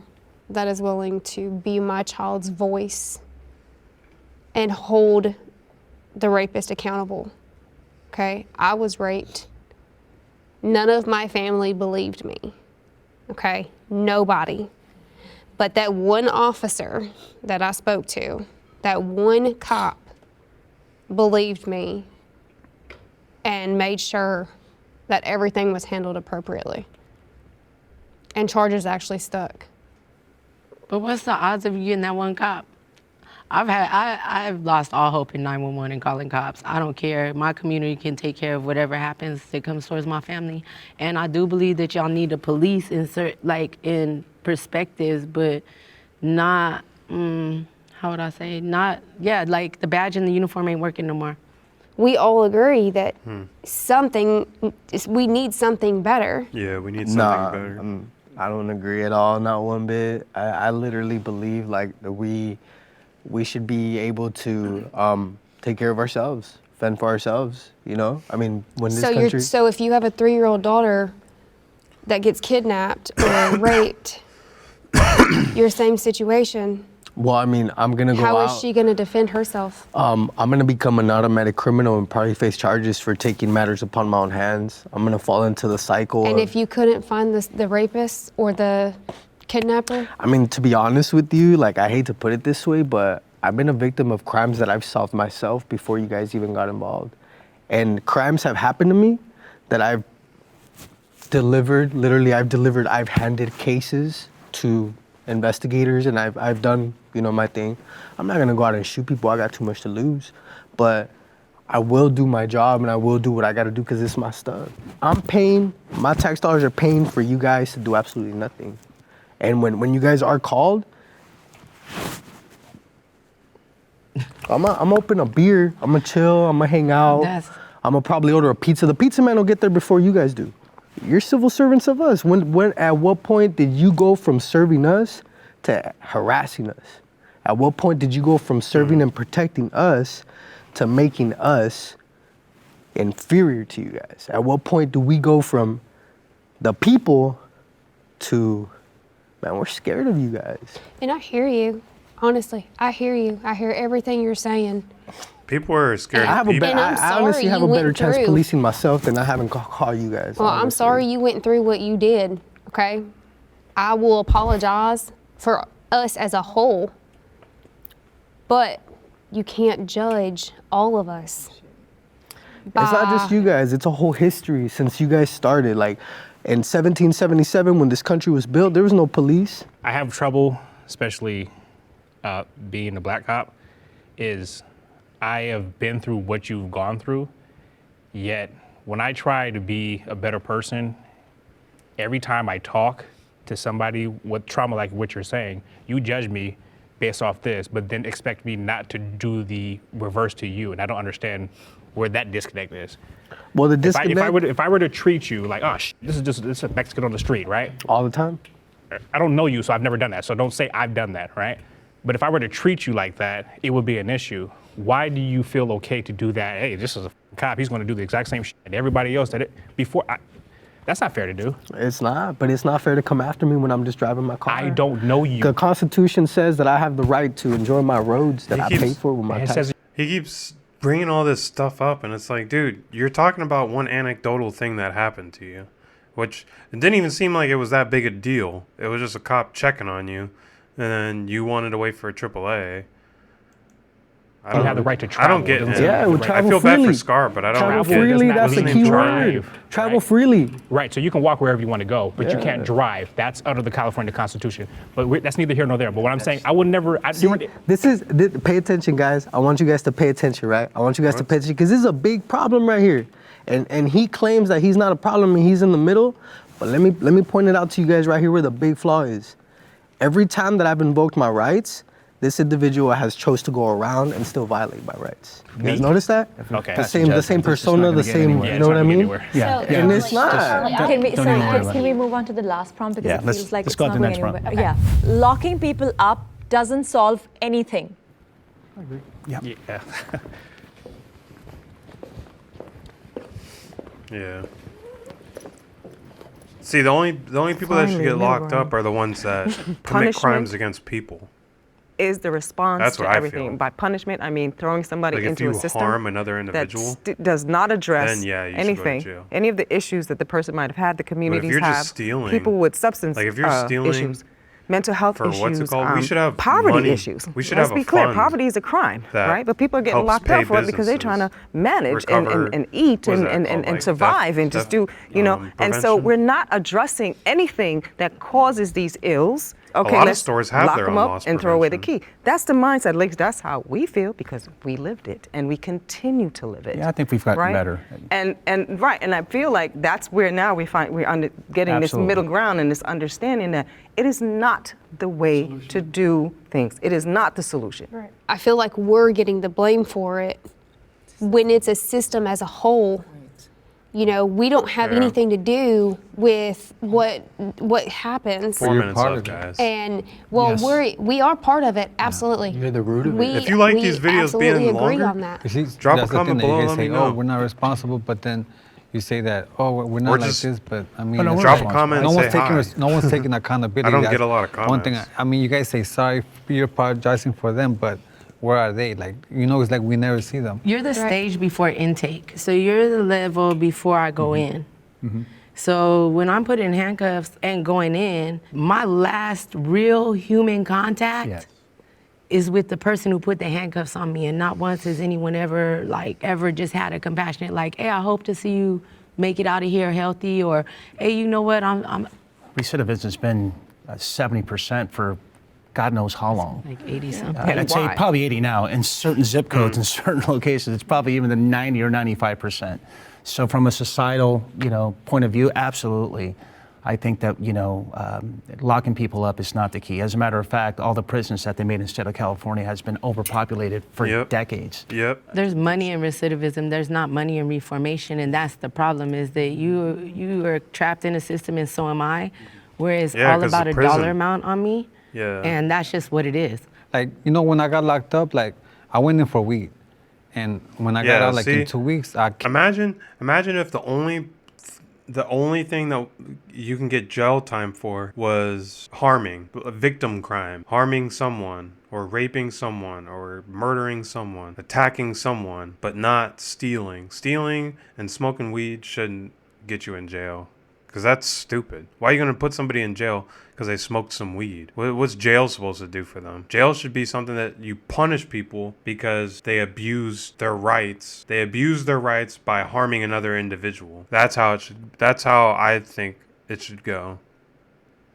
that is willing to be my child's voice and hold the rapist accountable. Okay. I was raped. None of my family believed me. Okay. Nobody. But that one officer that I spoke to, that one cop, believed me and made sure that everything was handled appropriately. And charges actually stuck.
But what's the odds of you getting that one cop? I've lost all hope in 911 and calling cops. I don't care. My community can take care of whatever happens that comes towards my family. And I do believe that y'all need a police in perspectives, but not, how would I say? Not, yeah, like the badge and the uniform ain't working no more.
We all agree that we need something better.
Yeah, we need something better.
I don't agree at all, not one bit. I literally believe like that we should be able to take care of ourselves, fend for ourselves, you know? I mean, when this country...
So if you have a 3-year-old daughter that gets kidnapped or raped, your same situation,
Well, I mean, I'm gonna go out...
how is she gonna defend herself?
I'm gonna become an automatic criminal and probably face charges for taking matters upon my own hands. I'm gonna fall into the cycle
And
of...
if you couldn't find the rapist or the kidnapper?
I mean, to be honest with you, like, I hate to put it this way, but I've been a victim of crimes that I've solved myself before you guys even got involved. And crimes have happened to me that I've delivered, I've handed cases to investigators and I've done, you know, my thing. I'm not gonna go out and shoot people, I got too much to lose. But I will do my job and I will do what I gotta do because it's my stuff. I'm paying, my tax dollars are paying for you guys to do absolutely nothing. And when you guys are called, I'm gonna open a beer, I'm gonna chill, I'm gonna hang out, I'm gonna probably order a pizza. The pizza man will get there before you guys do. You're civil servants of us. At what point did you go from serving us to harassing us? At what point did you go from serving and protecting us to making us inferior to you guys? At what point do we go from the people to, man, we're scared of you guys?
And I hear you. Honestly, I hear you. I hear everything you're saying.
People are scared
I
of people.
I honestly have a better chance
through.
policing myself than I having call you guys.
Well,
honestly.
I'm sorry you went through what you did, okay? I will apologize for us as a whole, but you can't judge all of us.
It's not just you guys, it's a whole history since you guys started. Like in 1777, when this country was built, there was no police.
I have trouble, especially being a black cop, is I have been through what you've gone through, yet when I try to be a better person, every time I talk to somebody with trauma like what you're saying, you judge me based off this, but then expect me not to do the reverse to you, and I don't understand where that disconnect is.
Well, the disconnect...
If I were to treat you like, oh, this is a Mexican on the street, right?
All the time.
I don't know you, so I've never done that, so don't say I've done that, right? But if I were to treat you like that, it would be an issue. Why do you feel okay to do that? Hey, this is a cop, he's gonna do the exact same shit that everybody else did it before. That's not fair to do.
It's not, but it's not fair to come after me when I'm just driving my car.
I don't know you.
The Constitution says that I have the right to enjoy my roads that I pay for with my tax.
He keeps bringing all this stuff up, and it's like, dude, you're talking about one anecdotal thing that happened to you, which it didn't even seem like it was that big a deal. It was just a cop checking on you, and then you wanted to wait for a AAA.
You have the right to
I
travel.
don't get it.
Yeah, we
I
travel
feel
freely.
bad for Scar, but I don't
Travel
get it.
freely,
Doesn't
that's
that
the
mean
key
drive,
word. Travel
right?
freely.
Right, so you can walk wherever you want to go, but you
Yeah.
can't drive. That's under the California Constitution. But that's neither here nor there. But what I'm saying, I would never.
Pay attention, guys. I want you guys to pay attention, right? I want you guys to pay attention because this is a big problem right here. And he claims that he's not a problem and he's in the middle. But let me point it out to you guys right here where the big flaw is. Every time that I've invoked my rights, this individual has chose to go around and still violate my rights. You guys notice that?
Okay.
The same persona, the same, you know what I mean?
Yeah.
And it's not.
Can we move on to the last prompt because it feels like
let's
it's
go
not
to the
going
next
anywhere.
prompt.
Yeah, locking people up doesn't solve anything.
Yeah.
Yeah. See, the only people that should
Finally,
get locked
middle
up are the ones that commit
Punishment.
crimes against people.
Is the response
That's
to
what I
everything.
feel.
By punishment, I mean throwing somebody
Like if
into
you
a system
harm another
that
individual,
does not address
then yeah, you should go to
anything,
jail.
any of the issues that the person might have had, the communities
you're just
have,
stealing,
people with substance
like if you're stealing
issues, mental health
for
issues,
what's it called? We should have
poverty
money.
issues.
We should
Let's
have a
be clear,
fund
poverty is a crime,
that
right? But people are getting
helps
locked
pay
up for it because they're trying to
businesses,
manage
recover-
and eat
what is
and,
that
and,
called?
and,
Like
survive and just do, you know. And so
prevention?
we're not addressing anything that causes these ills. Okay,
lot of
let's
stores have
lock
their
them
own
up
loss
and throw away the
prevention.
key. That's the mindset. At least that's how we feel because we lived it and we continue to live it.
Yeah, I think we've gotten
right?
better.
And right, and I feel like that's where now we're getting this
Absolutely.
middle ground and this understanding that it is not the way to do things. It is not the solution.
Right. I feel like we're getting the blame for it when it's a system as a whole. You know, we don't have
Yeah.
anything to do with what happens.
4 minutes
part
left,
of it.
guys.
And well,
Yes.
we are part of it, absolutely.
You're the root of it.
We,
If you like
we
these videos
absolutely
being
agree
longer,
on that.
Drop a
That's the
comment
thing that
below,
you
let
guys say,
me know.
oh, we're not responsible, but then you say that, oh, we're not
We're
like
just-
this, but I mean,
no,
it's
we're
Drop a
like-
comment
no
and
one's
say
taking
hi.
no one's taking accountability.
I don't
That's
get a lot of
One thing,
comments.
I mean, you guys say sorry, you're apologizing for them, but where are they? Like, you know, it's like we never see them.
You're the stage before intake. So you're the level before I go in. So when I'm put in handcuffs and going in, my last real human contact
Yes.
is with the person who put the handcuffs on me. And not once has anyone ever just had a compassionate, like, hey, I hope to see you make it out of here healthy, or hey, you know what, I'm
Recidivism has been 70% for God knows how long.
like 80 something.
I'd say
Why?
probably 80 now. In certain zip codes, in certain locations, it's probably even the 90 or 95%. So from a societal, point of view, absolutely. I think that, locking people up is not the key. As a matter of fact, all the prisons that they made in the state of California has been overpopulated for
Yep.
decades.
Yep.
There's money in recidivism. There's not money in reformation, and that's the problem. Is that you are trapped in a system, and so am I, where it's
Yeah,
all
'cause
about
the
a
prison-
dollar amount on me,
Yeah.
and that's just what it is.
Like, when I got locked up, like, I went in for weed. And when I got
Yeah,
out, like,
see?
in 2 weeks, I
Imagine if the only thing that you can get jail time for was harming, a victim crime, harming someone, or raping someone, or murdering someone, attacking someone, but not stealing. Stealing and smoking weed shouldn't get you in jail, because that's stupid. Why are you going to put somebody in jail because they smoked some weed? What's jail supposed to do for them? Jail should be something that you punish people because they abuse their rights. They abuse their rights by harming another individual. That's how I think it should go.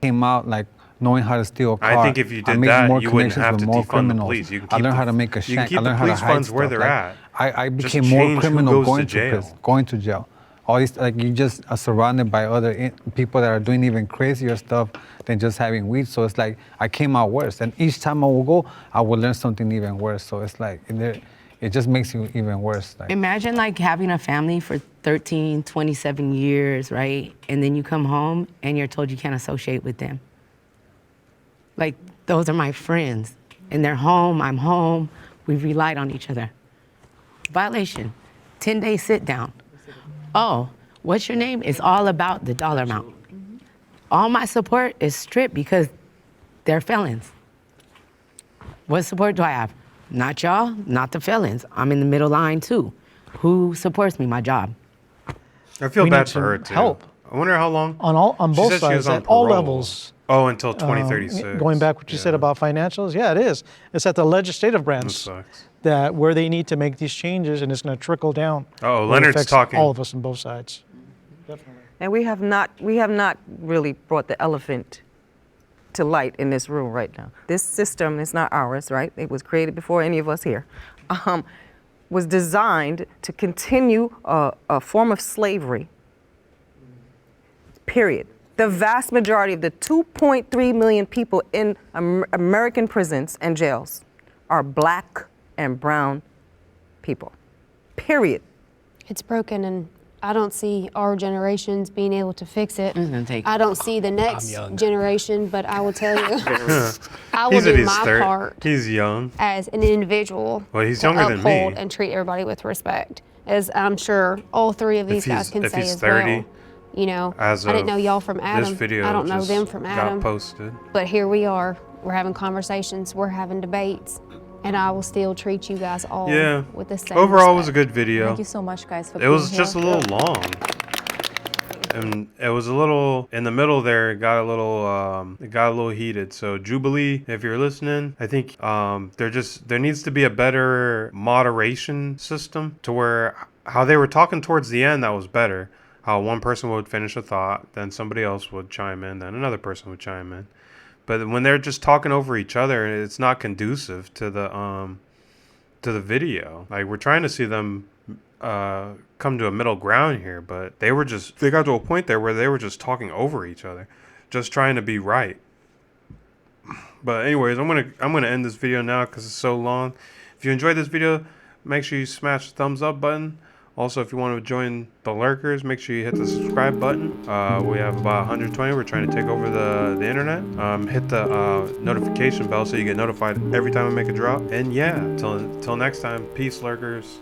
came out, like, knowing how to steal a car.
I think if you
I
did
made
that,
more
you wouldn't
connections
have
with
to
more
defund the
criminals.
police. You can
I
keep
learned
the-
how to make a
you can
shank.
keep
I
the
learned how to
police
hide
funds where
stuff.
they're
Like,
at.
I
Just
became more
change who
criminal
goes
going
to
to prison,
jail.
going to jail. All these, like, you just are surrounded by other people that are doing even crazier stuff than just having weed. So it's like I came out worse, and each time I will go, I will learn something even worse. So it's like it just makes you even worse. Like,
Imagine like having a family for 13, 27 years, right? And then you come home and you're told you can't associate with them. Like, those are my friends. And they're home, I'm home. We've relied on each other. Violation, 10-day sit down. Oh, what's your name? It's all about the dollar amount. All my support is stripped because they're felons. What support do I have? Not y'all, not the felons. I'm in the middle line too. Who supports me? My job.
I feel
We
bad
need
for
some
her too.
help.
I wonder how long.
On
She
both
said she was
sides,
on
at all
parole.
levels.
Oh, until 2036.
Going back what you said about financials, yeah, it is. It's at the legislative branch.
That sucks.
that where they need to make these changes, and it's going to trickle down.
Oh,
where it
Leonard's
affects
talking.
all of us on both sides. Definitely.
And we have not really brought the elephant to light in this room right now. This system is not ours, right? It was created before any of us here. Was designed to continue a form of slavery, period. The vast majority of the 2.3 million people in American prisons and jails are black and brown people, period.
It's broken, and I don't see our generations being able to fix it. I don't see the next generation, but I will tell you, I will do my part.
He's young.
As an individual,
Well, he's
to
younger than me.
uphold and treat everybody with respect, as I'm sure all three of these guys can
if
say
he's
as
30,
well. You know,
As
I didn't know
of
y'all from Adam.
This video
I don't know
just
them from Adam.
got posted.
But here we are. We're having conversations. We're having debates. And I will still treat you guys all with the same
Overall, it was a
respect.
good video.
Thank you so much, guys, for
It was
being
just a
here.
little long. And it was a little in the middle there. It got a little heated. So Jubilee, if you're listening, I think there needs to be a better moderation system to where how they were talking towards the end, that was better. How one person would finish a thought, then somebody else would chime in, then another person would chime in. But when they're just talking over each other, it's not conducive to the video. Like, we're trying to see them come to a middle ground here, but they got to a point there where they were just talking over each other, just trying to be right. But anyways, I'm gonna end this video now because it's so long. If you enjoyed this video, make sure you smash the thumbs up button. Also, if you want to join the lurkers, make sure you hit the subscribe button. We have about 120. We're trying to take over the internet. Hit the notification bell so you get notified every time we make a drop. And yeah, till next time, peace, lurkers.